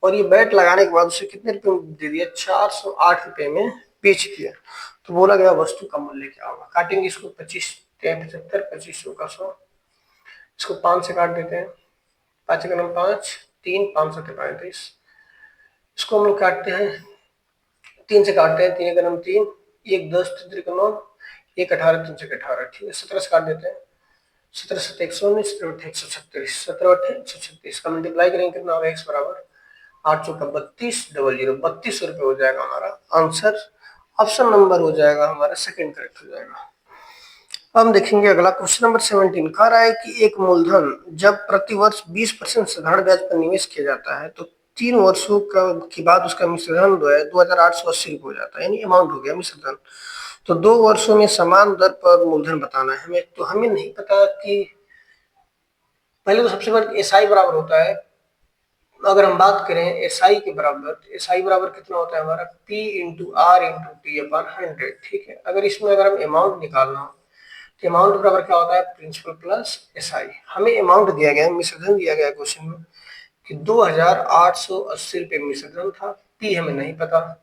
और ये वैट लगाने के बाद उसे कितने रुपए में दे दिया 408 रुपए में बेच दिया। तो बोला गया वस्तु का मूल्य क्या होगा, काटेंगे इसको 25 75 2500 का 100, इसको 5 से काट देते हैं, 5 का 5 3 5 7 35, इसको हम लोग काटते हैं 3 से काटते हैं, 3 का 3 1 10 3 का 9 1 18 3 से 18, ठीक है 17 से काट देते हैं, 17 7 119 17 136 17 136 का मल्टीप्लाई करेंगे कितना होगा x बराबर 8 चौका 32 00 3200 रुपये हो जाएगा हमारा आंसर। ऑप्शन नंबर हो जाएगा हमारा सेकंड करेक्ट हो जाएगा। हम देखेंगे अगला क्वेश्चन नंबर 17 कह रहा है कि एक मूलधन जब प्रतिवर्ष 20% साधारण ब्याज पर निवेश किया जाता है तो 3 वर्षों के बाद उसका मिश्रधन जो है 2880 रुपये हो जाता है, यानी अमाउंट हो गया मिश्रधन। तो 2 वर्षों में समान दर पर मूलधन बताना है हमें, तो हमें नहीं पता कि पहले तो सबसे पहले एसआई बराबर होता है, अगर हम बात करें एसआई के बराबर, तो एसआई बराबर कितना होता है हमारा P into R into T upon 100, ठीक है। अगर इसमें अगर हम अमाउंट निकालना हो तो अमाउंट बराबर क्या होता है प्रिंसिपल प्लस एसआई। हमें अमाउंट दिया गया है, मिश्रधन दिया गया है क्वेश्चन में कि 2880 रुपये मिश्रधन था, पी हमें नहीं पता,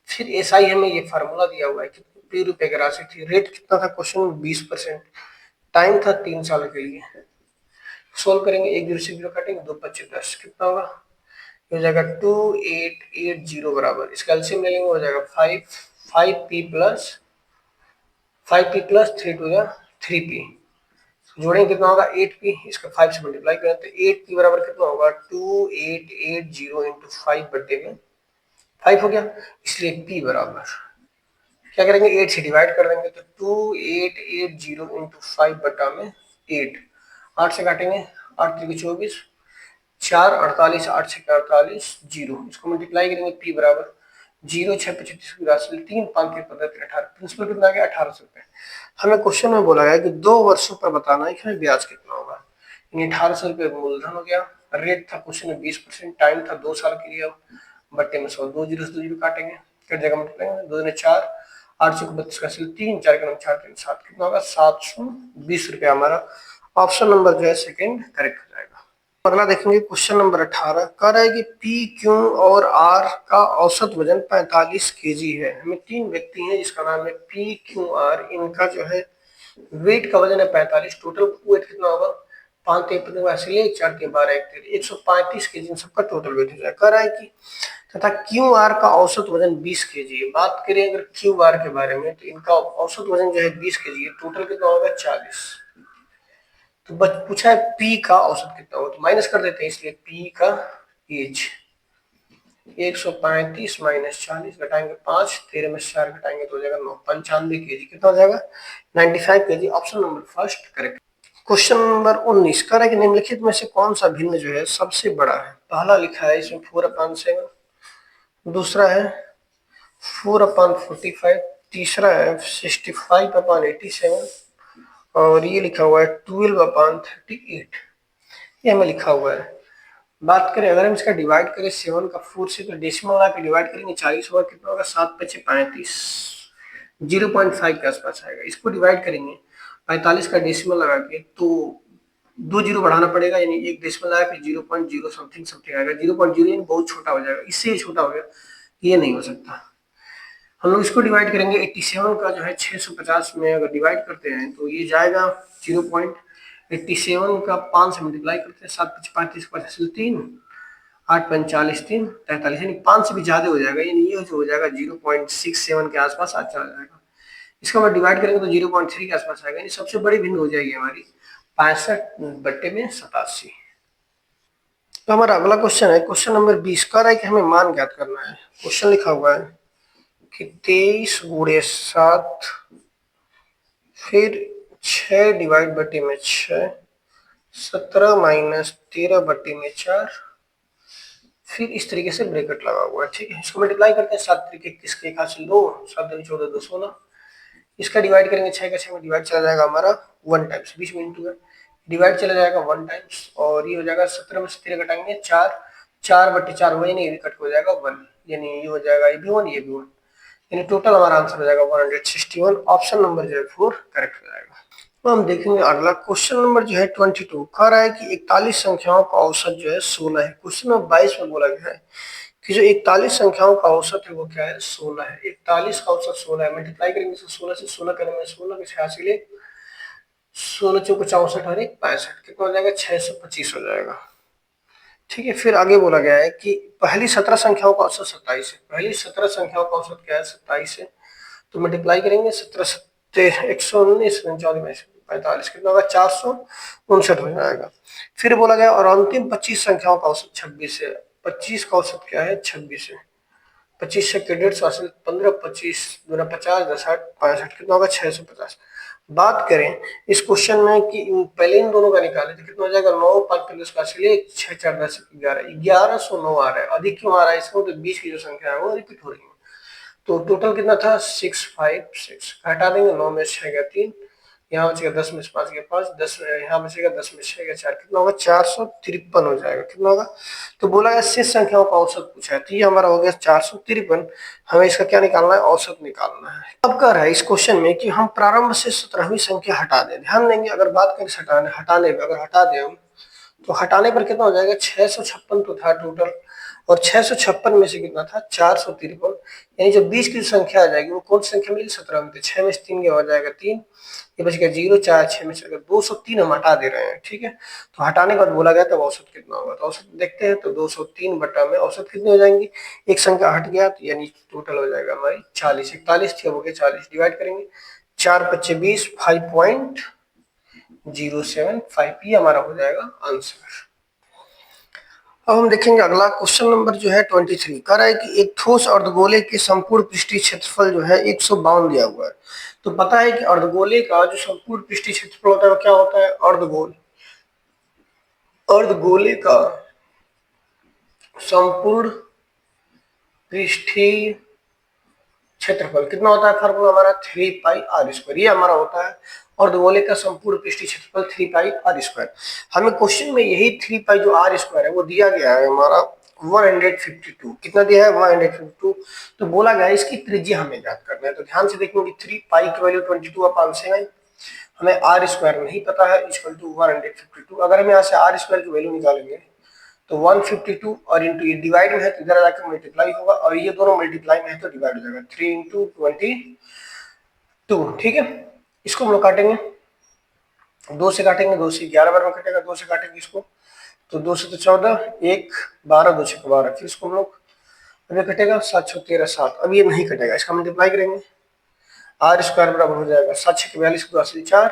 फिर एसआई हमें ये फार्मूला दिया हुआ है कि पी रुपए की राशि थी, रेट कितना था क्वेश्चन में 20%, टाइम था 3 साल के लिए। सोल्व करेंगे 1 0 से 0 काटेंगे 2 25 10 कितना होगा, हो जाएगा 2880 बराबर, इसका एलसीएम ले लेंगे हो जाएगा 5p प्लस 3 टू 3p, जोड़ेंगे कितना होगा 8p, इसका 5 से मल्टीप्लाई करें तो 8p बराबर कितना होगा 2880 इंटू 5 बट्टे में 5 हो गया, इसलिए p बराबर क्या करेंगे 8 से डिवाइड कर देंगे तो 2880 इंटू 5 बट्टा में 8, 8 से काटेंगे 8 3 24 4 48 8 से 48 0, इसको मल्टीप्लाई करेंगे p बराबर 0 6 25 की राशि 3 5 3 15 3 18, प्रिंसिपल कितना आ गया 1800 रुपए। हमें क्वेश्चन में बोला गया कि 2 वर्षों पर बताना है कि ब्याज कितना होगा, यानी 1800 रुपये मूलधन हो गया। रेट था क्वेश्चन में 20%, टाइम था 2 साल के लिए। बट्टे में 100, 2 जीरो से 2 जीरो काटेंगे, कट जाएगा मल्टीप्लाई, 2 ने 4, 8 चौक 32 का 3, 4 का 4, 3 7, कितना होगा 720 रुपया। हमारा ऑप्शन नंबर जो है सेकंड करेक्ट हो जाएगा। अगला देखेंगे क्वेश्चन नंबर 18, कह रहा है कि पी, क्यू और आर का औसत वजन 45 केजी है। हमें 3 व्यक्ति हैं जिसका नाम है पी, क्यू, आर। इनका जो है वेट का वजन है 45। टोटल वेट कितना होगा, 5 3 4 के 12 135 केजी इन सबका टोटल वेट हो जाएगा। कह रहा है कि तथा क्यू आर का औसत वजन 20 केजी है। बात करें अगर क्यू आर के बारे में तो इनका औसत वजन जो है 20 केजी है, टोटल कितना होगा 40। तो पूछा है पी का औसत कितना होगा, तो माइनस कर देते हैं, इसलिए पी का एज 135 माइनस 40 घटाएंगे 5, 13 में 4 घटाएंगे तो हो जाएगा 9, 95 केजी। कितना हो जाएगा 95 KG. Option number first correct. Question number 19 कह रहा है कि निम्नलिखित में से कौन सा भिन्न जो है सबसे बड़ा है। पहला लिखा है इसमें 4/7, दूसरा है 4/45, तीसरा है 65/87 और ये लिखा हुआ है 12/38। ये हमें लिखा हुआ है। बात करें अगर हम इसका डिवाइड करें 7 का 4 से, तो डेसिमल ला के डिवाइड करेंगे 40 होगा, कितना होगा 7 5 35, 0.5 के आसपास आएगा। इसको डिवाइड करेंगे 45 का डेसिमल लगा के, तो 2 जीरो बढ़ाना पड़ेगा, यानी एक डेसिमल लगा के 0.0 समथिंग समथिंग आएगा। 0.0 यानी बहुत छोटा हो जाएगा, इससे छोटा हो गया, ये नहीं हो सकता। हम लोग इसको डिवाइड करेंगे 87 का जो है 650 में अगर डिवाइड करते हैं तो ये जाएगा 0.87 का 5 से मल्टीप्लाई करते हैं, 7 35 50 3, 8 45 3 43, यानी 5 से भी ज्यादा हो जाएगा, यानी ये हो जाएगा 0.67 के आसपास आ चला जाएगा। इसको हम डिवाइड करेंगे तो 0.3 के आसपास आएगा, यानी सबसे बड़ी भिन्न हो जाएगी हमारी 65/87। तो हमारा अगला क्वेश्चन है क्वेश्चन नंबर 20, कह रहा है कि हमें मान ज्ञात करना है। क्वेश्चन लिखा हुआ है कि 23 गुणे 7 फिर 6 डिवाइड बटे में 6, 17 माइनस 13 बटे में 4, फिर इस तरीके से ब्रैकेट लगा हुआ है। ठीक है, इसको मल्टीप्लाई करते हैं 7 तरीके 21 के 1 हासिल 2, 7 2 14 2 16। इसका डिवाइड करेंगे 6 का 6 में डिवाइड चला जाएगा हमारा 1 टाइम्स, 20 में इंटू है, डिवाइड चला जाएगा 1 टाइम्स और ये हो जाएगा 17 में से 13 घटाएंगे 4, 4 बटे 4 हुआ, यानी ये भी कट हो जाएगा 1, यानी ये हो जाएगा ये भी 1 ये भी 1, यानी टोटल हमारा आंसर हो जाएगा 161। ऑप्शन नंबर जो है 4 करेक्ट हो जाएगा। तो हम देखेंगे अगला क्वेश्चन नंबर जो है 22, कह रहा है कि 41 संख्याओं का औसत जो है 16 है। क्वेश्चन नंबर 22 में बोला गया है कि जो 41 संख्याओं का औसत है वो क्या है 16 है। 41 का औसत 16 है, मल्टीप्लाई करेंगे 16 से, 16 करेंगे 16 के 86, 16 चौको 64 और 1 65, कितना हो जाएगा 625 हो जाएगा। ठीक है, फिर आगे बोला गया है कि पहली 17 संख्याओं का औसत 27 है। पहली 17 संख्याओं का औसत क्या है 27 है, तो मल्टीप्लाई करेंगे 17 सत्ते 119 45, कितना होगा 459 हो जाएगा। फिर बोला गया और अंतिम 25 संख्याओं का औसत 26 है। 25 का औसत क्या है 26 है। 25 से 150 हासिल 15, 25 दूना 50 10 8 65, कितना होगा 650। बात करें इस क्वेश्चन में कि पहले इन दोनों का निकाले तो कितना हो जाएगा 9 5 प्लस का चलिए 6 4 10 11, 1109 आ रहा है। अधिक क्यों आ रहा है इसको, तो 20 की जो संख्या है वो रिपीट हो रही है। तो टोटल कितना था 656, हटा देंगे 9 में 6 गया 3, यहाँ बचेगा 10 में से 5 गया 5, 10 यहाँ बचेगा 10 में 6 गया 4, कितना होगा 453 हो जाएगा। कितना होगा, तो बोला गया शेष संख्याओं का औसत पूछा है, तो ये हमारा हो गया 453। हमें इसका क्या निकालना है औसत निकालना है। अब कह रहा है इस क्वेश्चन में कि हम प्रारंभ से 17वीं संख्या हटा दें। ध्यान देंगे अगर बात करें हटाने पर, अगर हटा दें हम तो हटाने पर कितना हो जाएगा 656 तो था टोटल, और 656 में से कितना था 453, यानी जो 20 की संख्या आ जाएगी वो कौन सी संख्या मिली 17 में, 6 में से 3 गया हो जाएगा 3, ये बच गया 0 4 6 में से 203 हम हटा दे रहे हैं। ठीक है, तो हटाने के बाद बोला गया तब औसत कितना होगा, तो औसत देखते हैं तो 203 बटा में औसत कितनी हो जाएंगी, एक संख्या हट गया तो यानी टोटल हो जाएगा हमारी 40, 41 थी हो गया 40, डिवाइड करेंगे 4 25 20, 5.075, ये हमारा हो जाएगा आंसर। अब हम देखेंगे अगला क्वेश्चन नंबर जो है 23, कह रहा है कि एक ठोस अर्धगोले के संपूर्ण पृष्ठीय क्षेत्रफल जो है 152 दिया हुआ है। तो पता है कि अर्धगोले का जो संपूर्ण पृष्ठीय क्षेत्रफल होता है वो क्या होता है, अर्धगोले का संपूर्ण पृष्ठीय क्षेत्रफल कितना होता है, फार्मूला हमारा 3 पाई आर स्क्वायर, ये हमारा होता है। और गोले का संपूर्ण पृष्ठीय क्षेत्रफल 3 पाई आर स्क्वायर। हमें क्वेश्चन में यही 3 पाई जो आर स्क्वायर है वो दिया गया है हमारा 152। कितना दिया है, 152। तो बोला गया है इसकी त्रिज्या हमें ज्ञात करना है। तो ध्यान से देखेंगे 3 पाई की वैल्यू 22/7, हमें आर स्क्वायर नहीं पता है, इक्वल टू 152। अगर हम यहाँ से आर स्क्वायर की वैल्यू निकालेंगे तो 152 और इंटू ये डिवाइड में है तो इधर जाकर मल्टीप्लाई होगा, और ये दोनों मल्टीप्लाई में है तो डिवाइड हो जाएगा, 3 इंटू 22। ठीक है, इसको हम लोग काटेंगे, 2 से काटेंगे, 2 से 11 बार में कटेगा, 2 से काटेंगे इसको तो 2 से तो 14, 1 12, 2 से 12, फिर इसको हम लोग अभी कटेगा 7 6 13 7। अब ये नहीं कटेगा, इसका मल्टीप्लाई करेंगे, आर स्क्वायर बराबर हो जाएगा 7 6 42 2 4,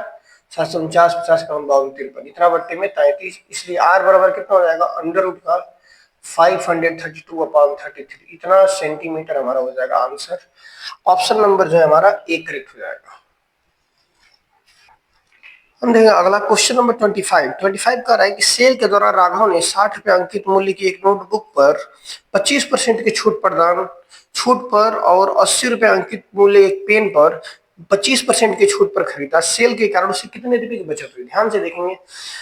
749 50 का 53, इतना बट्टे में 33, इसलिए आर बराबर कितना हो जाएगा, अंडर रूट का 532/33, इतना सेंटीमीटर हमारा हो जाएगा आंसर। ऑप्शन नंबर जो है हमारा ए करेक्ट हो जाएगा। हम देखेंगे अगला क्वेश्चन नंबर 25 कर रहा है कि सेल के दौरान राघव ने 60 रुपए अंकित मूल्य की एक नोटबुक पर 25% की छूट पर और 80 रुपए अंकित मूल्य एक पेन पर 25% की छूट पर खरीदा। सेल के कारण उसे कितने रुपए की बचत हुई? ध्यान से देखेंगे,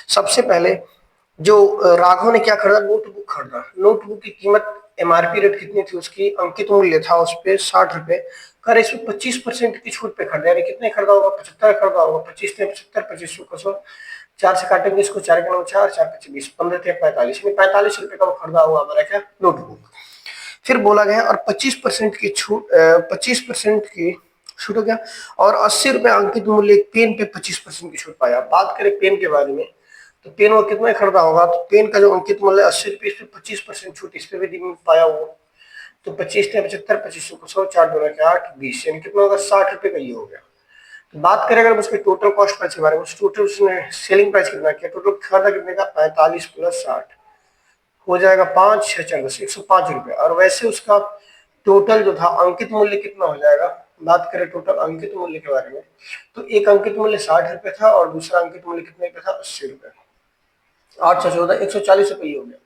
सबसे पहले जो राघव ने क्या खरीदा, नोटबुक खरीदा। नोटबुक की कीमत एमआरपी रेट कितनी थी, उसकी अंकित मूल्य था उस पे 60 रुपए, कर इसमें 25% की छूट पे खरीदा, यानी कितने खरीदा होगा, 75 खरीदा होगा। 25 ने 75, 25 को 4 से काटेंगे, इसको 4 के 9 4 4 5 20, 15 थे 45, 45 रुपए का वो खरीदा हुआ हमारा क्या, नोटबुक। फिर बोला गया और 25% की छूट, 25% की छूट हो गया, और 80 रुपए अंकित मूल्य पेन पे 25% की छूट पाया। बात करें पेन के बारे में तो पेन वो कितना खरीदा होगा, तो पेन का जो अंकित मूल्य 80 रुपए, इस पे 25% छूट इस पे भी पाया वो, तो 25 ने 75, 25 को 100, 4 2 के 8 20, यानी कितना होगा, 60 रुपए का ये हो गया। तो बात करें अगर उसके टोटल कॉस्ट प्राइस के बारे में, टोटल उसने सेलिंग प्राइस कितना किया, टोटल खरीदा कितने का, 45 + 60 हो जाएगा 5 6 4 10, 105 रुपए। और वैसे उसका टोटल जो था अंकित मूल्य कितना हो जाएगा, बात करें टोटल अंकित मूल्य के बारे में, तो एक अंकित मूल्य 60 रुपए था और दूसरा अंकित मूल्य कितने पे था, 80 रुपए। 8 6 14, 140 रुपये हो गया।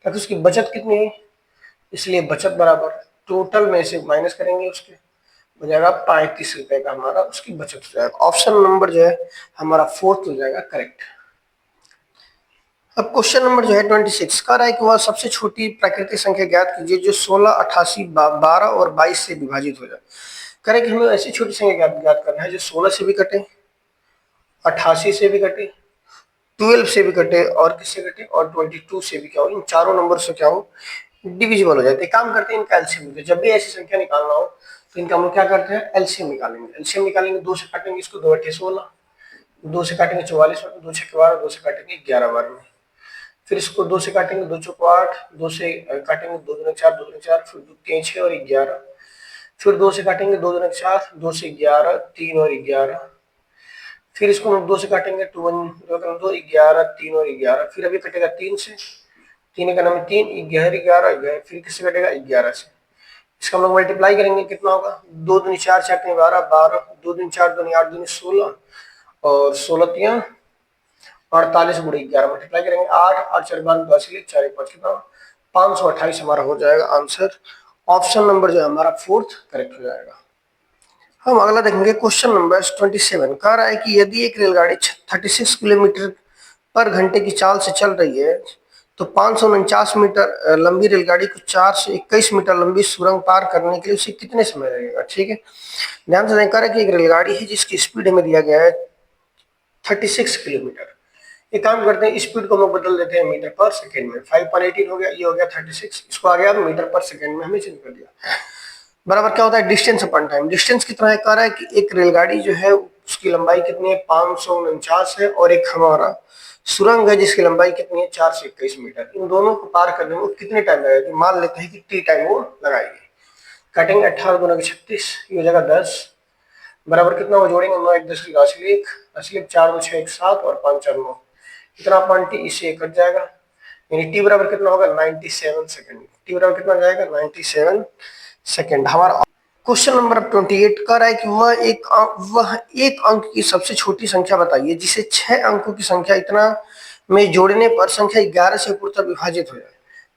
ताकि उसकी बचत कितनी है, इसलिए बचत बराबर टोटल में से माइनस करेंगे, उसके हो जाएगा 35 रुपए का हमारा उसकी बचत हो जाएगा। ऑप्शन नंबर जो है हमारा 4th हो जाएगा करेक्ट। अब क्वेश्चन नंबर जो है 26 कह रहा है कि वह सबसे छोटी प्राकृतिक संख्या ज्ञात कीजिए जो 16 88 12 और 22 से विभाजित हो जाए। कह रहे कि हमें ऐसी छोटी संख्या ज्ञात करना है जो 16 से भी कटे, 88 से भी कटे, 12 से भी कटे, और किससे कटे, और 22 से भी क्या हो, इन चारों नंबर से क्या हो, डिविजिबल हो जाते हैं। काम करते हैं इनका एलसीएम निकालते हैं। जब भी ऐसी संख्या निकालना हो तो इनका हम लोग क्या करते हैं, एलसीएम निकालेंगे। एलसीएम निकालेंगे, 2 से काटेंगे इसको, 2 8 16, 2 से काटेंगे 44 बार, 2 6 12, 2 से काटेंगे 11 बार में, फिर इसको 2 से काटेंगे, 2 चौको 8, 2 से काटेंगे 2 दूनी 4, 2 दूनी 4, फिर 3 6 और 11, फिर 2 से काटेंगे 2 दूनी 4, 2 से 11 3 और 11, फिर इसको हम 2 से काटेंगे 2 2 11 3 और 11, फिर अभी कटेगा 3 से, 3 का नाम है 3 11 11, फिर किससे कटेगा 11 से। इसका हम लोग मल्टीप्लाई करेंगे, कितना होगा, 2 दूनी 4 4 12 12, 2 दूनी 4 दूनी 8 दूनी 16, और 16 3 48 × 11 मल्टीप्लाई करेंगे, 8 8 4 12 10 4 1 5 कितना, 528 हमारा हो जाएगा आंसर। ऑप्शन नंबर जो है हमारा 4th करेक्ट हो जाएगा। हम अगला देखेंगे क्वेश्चन नंबर 27 कह रहा है कि यदि एक रेलगाड़ी 36 किलोमीटर पर घंटे की चाल से चल रही है तो 549 मीटर लंबी रेलगाड़ी को 4 से 21 मीटर लंबी सुरंग पार करने के लिए उसे कितने समय लगेगा। ठीक है, ध्यान से देखें कि एक रेलगाड़ी है जिसकी स्पीड हमें दिया गया है 36 किलोमीटर। एक काम करते हैं, स्पीड को हम लोग बदल देते हैं मीटर पर सेकेंड में, 5.18 हो गया, ये हो गया 36, इसको आ गया मीटर पर सेकेंड में हमने चेंज कर दिया। बराबर क्या होता है, डिस्टेंस अपॉन टाइम। डिस्टेंस कितना है, कह रहा है कि एक रेलगाड़ी जो है उसकी लंबाई कितनी है, 549 है, और एक हमारा सुरंग है जिसकी लंबाई कितनी है, 4 से 21 मीटर। इन दोनों को पार करने में कितने टाइम लगेगा, मान लेते हैं कि टी टाइम वो लगाएंगे। काटेंगे 18 × 36, ये हो जाएगा 10, बराबर कितना वो जोड़ेंगे, 9 1 10 असलिक 4 2 6 1 7 और 5 4 9, इतना अपॉन टी, इससे कट जाएगा, यानी टी बराबर कितना होगा, 97 सेकंड। टी बराबर कितना जाएगा, 97 सेकंड। हमारा क्वेश्चन नंबर 28 कह रहा है कि वह एक अंक की सबसे छोटी संख्या बताइए जिसे 6 अंकों की संख्या इतना में जोड़ने पर संख्या 11 से पूर्णतः विभाजित हो जाए।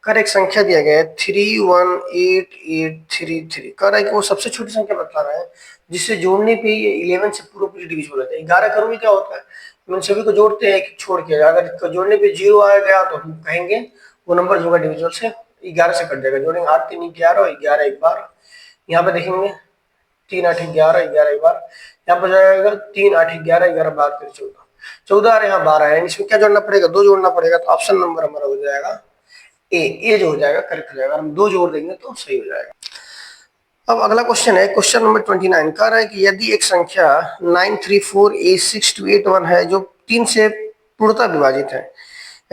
कर एक संख्या दिया गया है 31883 कर रहा है कि वो सबसे छोटी संख्या बता रहा है जिससे जोड़ने पे ये 11 से पूरा डिविजिबल होता है। 11 करोगे क्या होता है, हम सभी को जोड़ते हैं एक छोड़ के, अगर जोड़ने पे 0 आ गया तो हम कहेंगे वो नंबर जो होगा डिविजिबल से 11 से कट जाएगा। जोड़ेंगे 8 3 11, 11 एक बार, यहाँ पे देखेंगे 3 8 11, 11 एक बार, यहाँ पर जाएगा 3 8 11, 11 बार 14, 14 आ रहे यहाँ 12 है, इसमें क्या जोड़ना पड़ेगा, 2 जोड़ना पड़ेगा। तो ऑप्शन नंबर हमारा हो जाएगा ए जो हो जाएगा करेक्ट हो जाएगा, हम 2 जोड़ देंगे तो सही हो जाएगा। अब अगला क्वेश्चन है, क्वेश्चन नंबर 29 कह रहा है कि यदि एक संख्या 9348628 है जो 3 से पूर्णतः विभाजित है,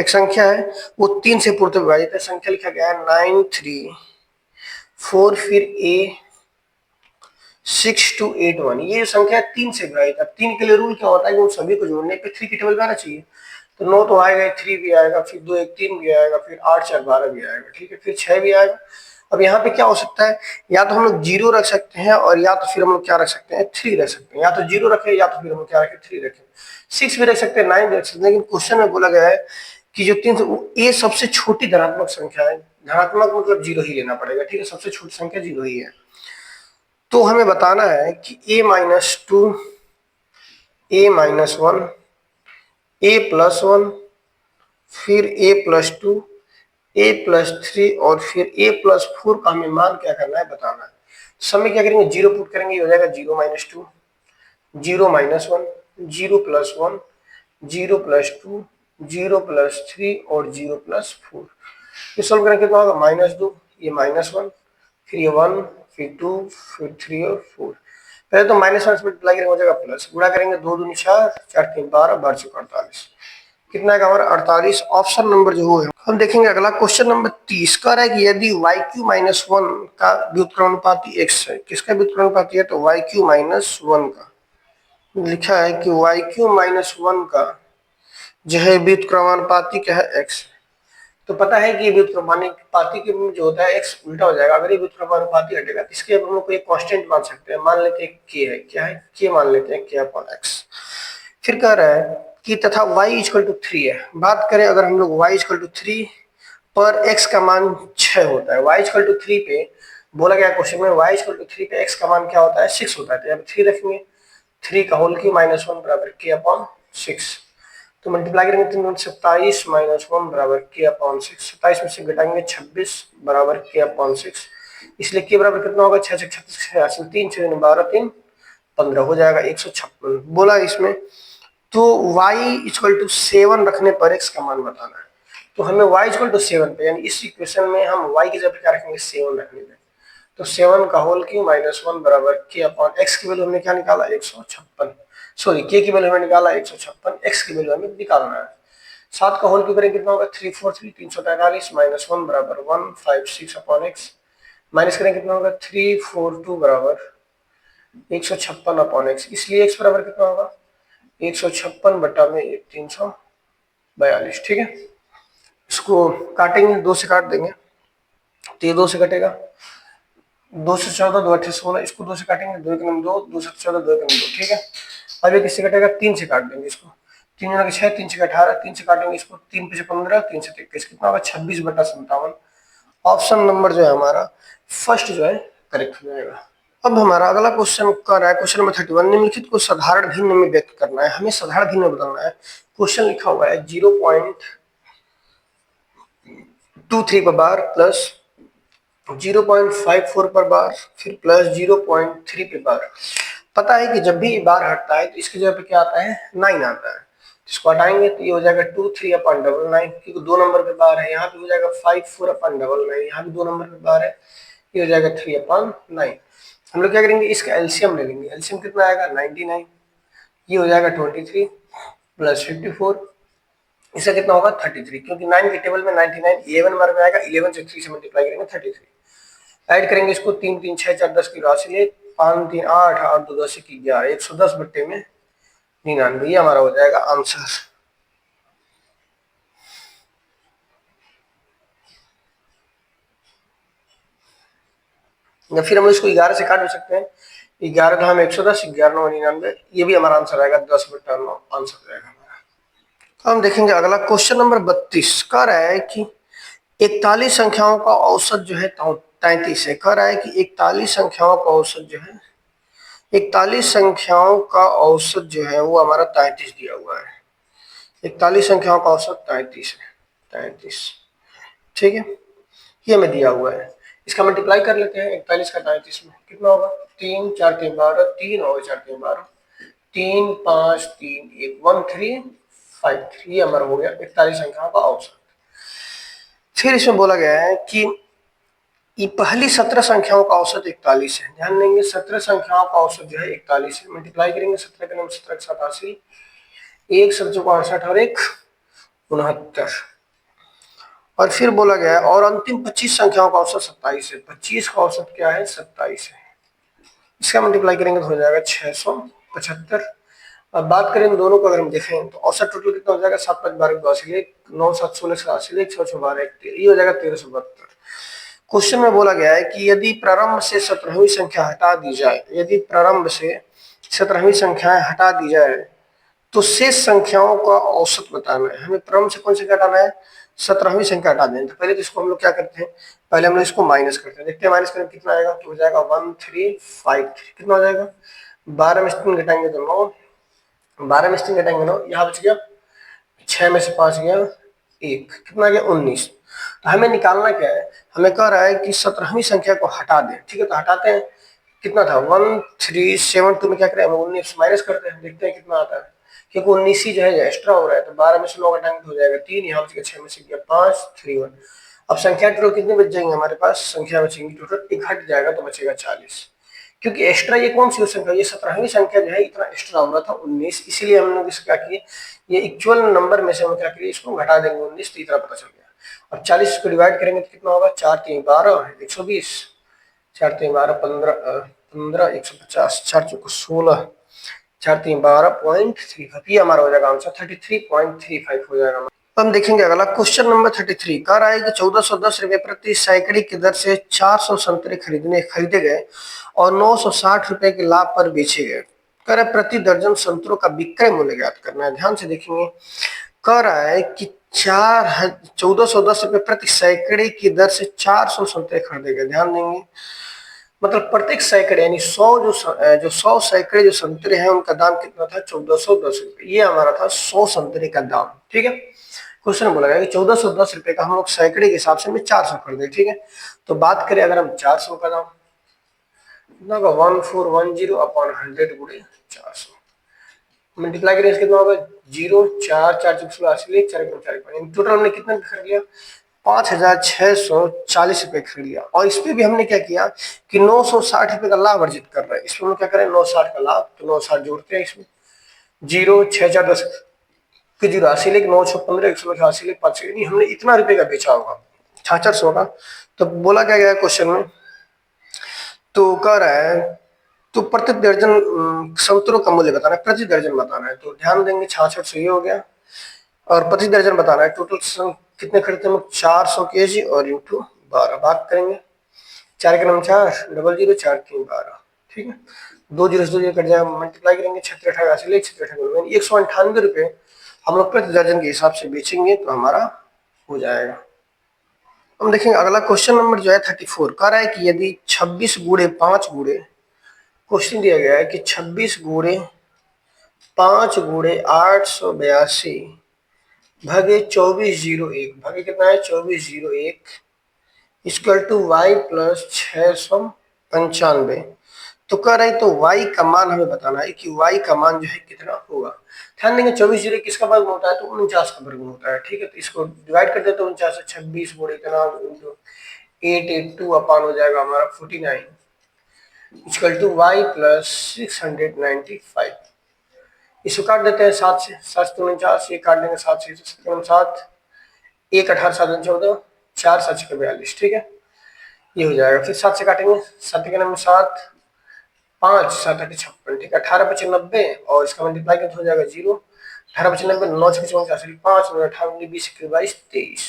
एक संख्या है वो 3 से पूर्णतः विभाजित है, संख्या लिखा गया है 934 फिर ए 6281, ये संख्या 3 से विभाजित है। 3 के लिए रूल क्या होता है कि उन सभी को जोड़ने पे 3 की टेबल में आना चाहिए, तो 9 तो आएगा, 3 भी आएगा, फिर 2 1 3 भी आएगा, फिर 8 4 12 भी आएगा, ठीक है, फिर 6 भी आएगा। अब यहाँ पे क्या हो सकता है, या तो हम लोग 0 रख सकते हैं और या तो फिर हम लोग क्या रख सकते हैं 3 रख सकते हैं, या तो 0 रखें या तो फिर हम लोग क्या रखें 3 रखें, 6 भी रख सकते हैं, 9 भी रख सकते हैं। लेकिन क्वेश्चन में बोला गया है कि जो 3 ये सबसे छोटी धनात्मक संख्या है, धनात्मक मतलब 0 ही लेना पड़ेगा, ठीक है, सबसे छोटी संख्या 0 ही है। तो हमें बताना है कि a minus 2, a minus 1, a plus 1, फिर a प्लस 2, a प्लस 3 और फिर a प्लस 4 का हमें मान क्या करना है बताना है। समय क्या करेंगे, 0 पुट करेंगे, हो जाएगा 0 minus 2, 0 minus 1, 0 plus 1, 0 plus 2, 0 plus 3 और 0 प्लस 4। ये सोल्व करेंगे कितना होगा, माइनस 2, ये माइनस 1, फिर ये 1, फिर 2, फिर 3 और 4। पहले तो माइनस 1 से मल्टीप्लाई करेंगे हो जाएगा प्लस, गुणा करेंगे 2 दूनी 4, 4 3 12, 12 से 48, कितना है हमारा 48। ऑप्शन नंबर जो है हम देखेंगे। अगला क्वेश्चन नंबर 30 का है कि यदि वाई क्यू माइनस 1 का व्युत्क्रमानुपाती x है, किसका व्युत्क्रमानुपाती है, तो वाई क्यू माइनस 1 का लिखा है कि वाई क्यू माइनस 1 का जो है व्युत्क्रमानुपाती क्या है x। तो पता है कि व्युत्क्रमानुपाती के में जो होता है x उल्टा हो जाएगा, अगर ये व्युत्क्रमानुपाती हटेगा तो इसके हम लोग को एक कांस्टेंट मान सकते हैं, मान लेते हैं k है, क्या है k मान लेते हैं k अपॉन x। फिर कह रहा है कि तथा y इक्वल टू 3 है। बात करें अगर हम लोग y इक्वल टू 3 पर x का मान 6 होता है, y इक्वल टू 3 पे बोला गया क्वेश्चन में y इक्वल टू 3 पे x का मान क्या होता है 6 होता है, तो यहाँ पे 3 रखेंगे, 3 का होल क्यूब माइनस 1 बराबर k अपॉन 6। तो मल्टीप्लाई करेंगे 3 27 माइनस 1 बराबर k अपॉन 6, 27 में से घटाएंगे 26 बराबर k अपॉन 6, इसलिए k बराबर कितना होगा 6 से 36 3 6 12 3 15 हो जाएगा 156 बोला इसमें। तो y इक्वल टू 7 रखने पर x का मान बताना है, तो हमें y इक्वल टू 7 पे यानी इस इक्वेशन में हम y की जगह क्या रखेंगे 7 रखने पे, तो 7 का होल क्यूब माइनस 1 बराबर k अपॉन x की वैल्यू हमने क्या निकाला 156, सॉरी k की वैल्यू हमें निकाला 156, x की वैल्यू हमें निकालना है। 7 का होल क्यूब करेंगे कितना होगा 343 343 माइनस 1 बराबर 156 अपॉन x, माइनस करेंगे कितना होगा 342 बराबर 156 अपॉन x, इसलिए x बराबर कितना होगा 156 बटा में 342, ठीक है। इसको काटेंगे, 2 से काट देंगे तो ये 2 से कटेगा, 2 से 14 2 8 16, इसको 2 से काटेंगे 2 1 2, 2 से 14 2 1 2, ठीक है। अब ये किससे कटेगा 3 से काट देंगे इसको, 3 गुना 6 3 से 18, 3 से काटेंगे इसको, 3 पे से 15, 3 से 23, कितना होगा 26 बटा 57। ऑप्शन नंबर जो है हमारा फर्स्ट जो है करेक्ट हो जाएगा। अब हमारा अगला क्वेश्चन कर रहा है क्वेश्चन नंबर 31, निम्नलिखित को साधारण भिन्न में व्यक्त करना है, हमें साधारण भिन्न में बदलना है। क्वेश्चन लिखा हुआ है 0.23 पर बार प्लस 0.54 पर बार फिर प्लस 0.3 पे बार। पता है कि जब भी बार हटता है तो इसकी जगह पे क्या आता है 9 आता है, इसको हटाएंगे तो ये हो जाएगा 2 3 अपन डबल 9, क्योंकि 2 नंबर पे बार है, यहाँ पे हो जाएगा 5 4 अपन डबल 9, यहाँ भी 2 नंबर पे बार है, ये हो जाएगा 3 अपन 9। हम लोग क्या करेंगे इसका एलसीएम ले लेंगे, एलसीएम कितना आएगा 99, ये हो जाएगा 23 प्लस 54, इसका कितना होगा 33, क्योंकि 9 के टेबल में 99 11 नंबर में आएगा, 11 से 3 से मल्टीप्लाई करेंगे 33, ऐड करेंगे इसको 3 3 6 4 10 की राशि ले 5 3 8 8 2 10 की 11 110 बट्टे में 99, ये हमारा हो जाएगा आंसर। या फिर हम इसको 11 से काट भी सकते हैं, 11 का हम 110, 11 9 99, ये भी हमारा आंसर आएगा 10 बट्टा 9 आंसर रहेगा हमारा। हम देखेंगे अगला क्वेश्चन नंबर 32 कह रहा है कि 41 संख्याओं का औसत जो है 33 है। कह रहा है कि 41 संख्याओं का औसत जो है 41 संख्याओं का औसत जो है वो हमारा 33 दिया हुआ है। 41 संख्याओं का औसत 33 है, 33। ठीक है, ये हमें दिया हुआ है। इसका मल्टीप्लाई कर लेते हैं 41 का 33 में, कितना होगा? 3 4 3 12, 3 और 4 3 12, 3 5 3 1 1 3 5 3, ये हमारा हो गया 41 संख्याओं का औसत। फिर इसमें बोला गया है कि ये पहली 17 संख्याओं का औसत 41 है। ध्यान देंगे 17 संख्याओं का औसत जो है 41 है। मल्टीप्लाई करेंगे 17 के नाम 17 के साथ 80, 1 7 62 और 1 69। और फिर बोला गया है और अंतिम 25 संख्याओं का औसत 27 है। 25 का औसत क्या है? 27 है। इसका मल्टीप्लाई करेंगे तो हो जाएगा 675। अब बात करें दोनों को, अगर हम देखें तो औसत टोटल कितना हो जाएगा? 7 5 12 82, 9 7 16 87, 1 6 6 12 1, ये हो जाएगा 1372। क्वेश्चन में बोला गया है कि यदि प्रारंभ से 17वीं संख्या हटा दी जाए, यदि प्रारंभ से 17वीं संख्याएं हटा दी जाए तो शेष संख्याओं का औसत बताना है। हमें प्रारंभ से कौन सी हटाना है? 17वीं संख्या हटा दें। तो पहले तो इसको हम लोग क्या करते हैं? पहले हम लोग इसको माइनस करते हैं। देखते हैं माइनस करें कितना आएगा। तो हो जाएगा 1353। कितना हो जाएगा? 12 में से 3 घटाएंगे तो 9, 12 में से 3 घटाएंगे 9, यहाँ बच गया 6 में से 5 गया 1, कितना गया? 19। तो हमें निकालना क्या है? हमें कह रहा है कि 17वीं संख्या को हटा दें। ठीक है, तो हटाते हैं। कितना था? 1372 में क्या करें? हम 19 माइनस करते हैं, देखते हैं कितना आता है। क्योंकि 19 ही जो है एक्स्ट्रा हो रहा है, तो 12 में से 9 घटाएंगे तो हो जाएगा 3, यहाँ बच गया 6 में से गया 5 3 1। अब संख्या टोटल कितनी बच जाएंगे हमारे पास? संख्या बचेंगी टोटल, एक हट जाएगा तो बचेगा 40। क्योंकि एक्स्ट्रा ये कौन सी संख्या? ये 17वीं संख्या जो है इतना एक्स्ट्रा हो रहा था 19, इसीलिए हम लोग इसका क्या किए? ये इक्वल नंबर में से हम क्या करिए? इसको घटा देंगे 19, तो इतना पता चल गया। अब 40 को डिवाइड करेंगे तो कितना होगा? 4 3 12 120, 4 3 12 15 15 150, 4 4 16, 4 3 12.35, ये हमारा हो जाएगा आंसर 33.35 हो जाएगा। हम देखेंगे अगला क्वेश्चन नंबर 33। कह रहा है कि 1410 रुपए प्रति सैकड़ी की दर से 400 संतरे खरीदे गए और 960 रुपए के लाभ पर बेचे गए। कह रहा है प्रति दर्जन संतरों का विक्रय मूल्य ज्ञात करना है। ध्यान से देखेंगे, कह रहा है कि 1410 रुपए प्रति सैकड़े की दर से 400 संतरे खरीदे गए। ध्यान देंगे, मतलब प्रत्येक सैकड़े यानी 100 जो 100 सैकड़े जो संतरे हैं उनका दाम कितना था? 1410 रुपए। ये हमारा था 100 संतरे का दाम। ठीक है, क्वेश्चन बोला गया कि 1410 रुपए का हम लोग सैकड़े के हिसाब से हमें 400 खरीदे। ठीक है, तो बात करें अगर हम 400 का दाम कितना होगा? 1410 अपॉन 100 गुणे 400, मल्टीप्लाई करें कितना होगा? 0 4 4 4 4 टोटल हमने कितना खरीद लिया? 5640 रुपए खरीद लिया। और इस पे भी हमने क्या किया कि 960 रुपए का लाभ अर्जित कर रहे हैं। इसमें हम क्या करें? 960 का लाभ, तो 960 जोड़ते हैं इसमें, 0 6 4 10 फिर 0 80 लेके 9 6 15 180 लेके 5, नहीं हमने इतना रुपए का बेचा होगा 400 का। तो बोला क्या गया क्वेश्चन में? तो कह रहा है तो प्रति दर्जन संतरों का मूल्य बताना है, प्रति दर्जन बताना है। तो ध्यान देंगे 66 से ये हो गया और प्रति दर्जन बताना है। टोटल कितने खरीदते हैं? 400 केजी और इंटू 12 बात करेंगे। 4 के नाम 4 00 4 3 12। ठीक है, 2 0 से 2 0 कट जाएगा, मल्टीप्लाई करेंगे 6 88 198 रुपए हम लोग प्रति दर्जन के हिसाब से बेचेंगे तो हमारा हो जाएगा। हम देखेंगे अगला क्वेश्चन नंबर जो है 34। कह रहा है कि यदि 26 गुणे 5 गुणे, क्वेश्चन दिया गया है कि 26 गुणे 5 गुणे 882 भागे 2401 भागे कितना है? 2401 इक्वल टू वाई प्लस 695। तो कह रहे तो y का मान हमें बताना है कि y का मान जो है कितना होगा। ध्यान देंगे 24 किसका वर्ग होता है? तो 49 का वर्ग होता है। ठीक है, तो इसको डिवाइड कर देते हैं 49 से, 26 गुणे इतना 882 अपान हो जाएगा हमारा 49 इक्वल टू y प्लस 695। इसको काट देते हैं 7 से, 7 से 49, ये काट देंगे 7 से, 7 1 18 7 14 4 7 42। ठीक है, ये हो जाएगा। फिर 7 से काटेंगे, 7 के नंबर 7 5 7 8 56। ठीक है, 18 5 90 और इसका मल्टीप्लाई करके हो जाएगा 0, 18 5 90 9 6 49 5 18 20 22 23,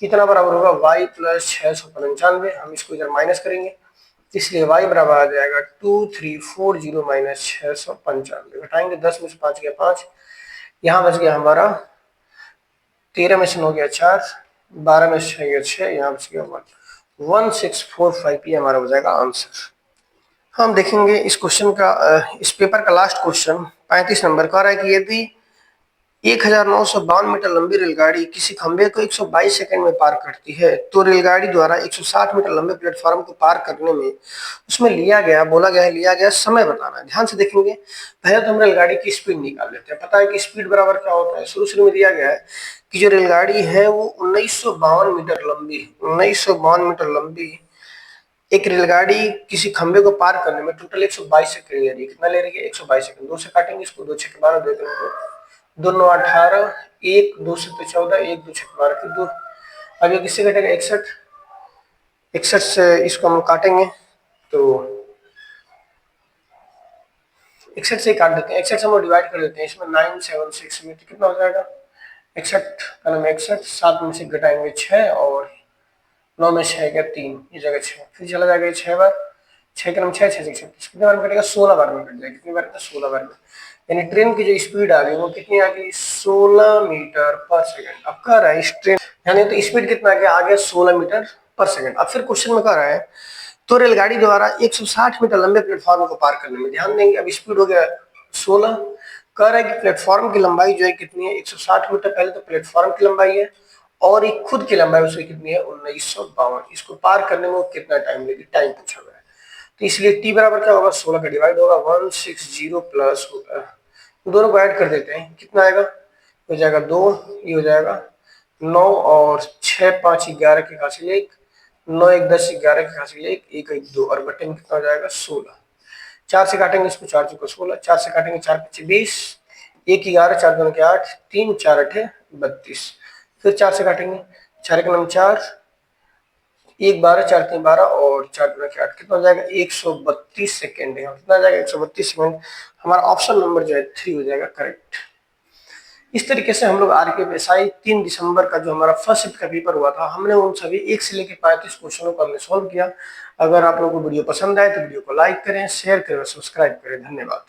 कितना बराबर होगा? y plus 695। हम इसको इधर माइनस करेंगे, इसलिए y बराबर आ जाएगा 2340 माइनस 695। घटाएंगे 10 में से 5 गया 5, यहाँ बच गया हमारा 13 में से 9 गया 4, 12 में 6 या 6, यहाँ पे 1645, ये हमारा हो जाएगा आंसर। हम देखेंगे इस क्वेश्चन का, इस पेपर का लास्ट क्वेश्चन 35 नंबर का आ रहा है कि यदि 1952 मीटर लंबी रेलगाड़ी किसी खंभे को 122 सेकंड में पार करती है तो रेलगाड़ी द्वारा 160 मीटर लंबे प्लेटफॉर्म को पार करने में उसमें लिया गया समय बताना है। ध्यान से देखेंगे, पहले तो हम रेलगाड़ी की स्पीड निकाल लेते हैं। पता है कि स्पीड बराबर क्या होता है। शुरू में दिया गया है कि जो रेलगाड़ी है वो 1952 मीटर लंबी एक रेलगाड़ी किसी खंभे को पार करने में टोटल 122 सेकंड ले रही है। कितना ले रही है? 122 सेकंड। 2 से काटेंगे इसको, 2 छक्के 12, 2 2 9 18, 1 2 से 14, 1 2 छक्के 12, फिर 2। अब ये किससे कटेगा? 61। 61 से इसको हम काटेंगे तो 61 से ही काट देते हैं। 61 से हम डिवाइड कर देते हैं इसमें 976 में, तो कितना हो जाएगा? 61 का नाम 61, 7 में से घटाएंगे 6 और 9 में 6 गया 3, ये जगह 6, फिर चला जाएगा 6 बार, 6 का नाम 6 6 36, कितने बार में कटेगा? 16 बार में कट जाएगा। कितनी बार? 16 बार में। यानी ट्रेन की जो स्पीड आ गई वो कितनी आ गई? 16 मीटर पर सेकंड। अब कह रहा है इस ट्रेन, यानी तो स्पीड कितना आ गया? 16 मीटर पर सेकंड। अब फिर क्वेश्चन में कह रहा है तो रेलगाड़ी द्वारा 160 मीटर लंबे प्लेटफॉर्म को पार करने में, ध्यान देंगे, अब स्पीड हो गया 16, कह रहा है कि प्लेटफॉर्म की लंबाई जो है कितनी है? 160 मीटर। पहले तो प्लेटफॉर्म की लंबाई है और एक खुद की लंबाई उसकी कितनी है? 1952। इसको पार करने में वो कितना टाइम लेगी? टाइम पूछा गया है। तो इसलिए टी बराबर क्या होगा? 16 का डिवाइड होगा 160 प्लस होगा, दोनों को ऐड कर देते हैं, कितना आएगा? हो जाएगा 2, ये हो जाएगा 9 और 6 5 11 के हासिल 1, 9 1 10 11 के हासिल 1, 1 1 2 और बटे में कितना हो जाएगा? 16। 4 से काटेंगे इसको, 4 चौका 16, 4 से काटेंगे 4 5 20, 1 11, 4 2 के 8, 3 4 8 32, फिर 4 से काटेंगे, 4 का नाम 4, 1 12, 4 3 12 और 4 2 के 8, कितना हो जाएगा? 132 सेकेंड है। कितना जाएगा? 132 सेकेंड। हमारा ऑप्शन नंबर जो है 3 हो जाएगा करेक्ट। इस तरीके से हम लोग RKPSI 3 दिसंबर का जो हमारा फर्स्ट शिफ्ट का पेपर हुआ था, हमने उन सभी 1 से लेकर 35 क्वेश्चनों को हमने सॉल्व किया। अगर आप लोगों को वीडियो पसंद आए तो वीडियो को लाइक करें, शेयर करें और सब्सक्राइब करें। धन्यवाद।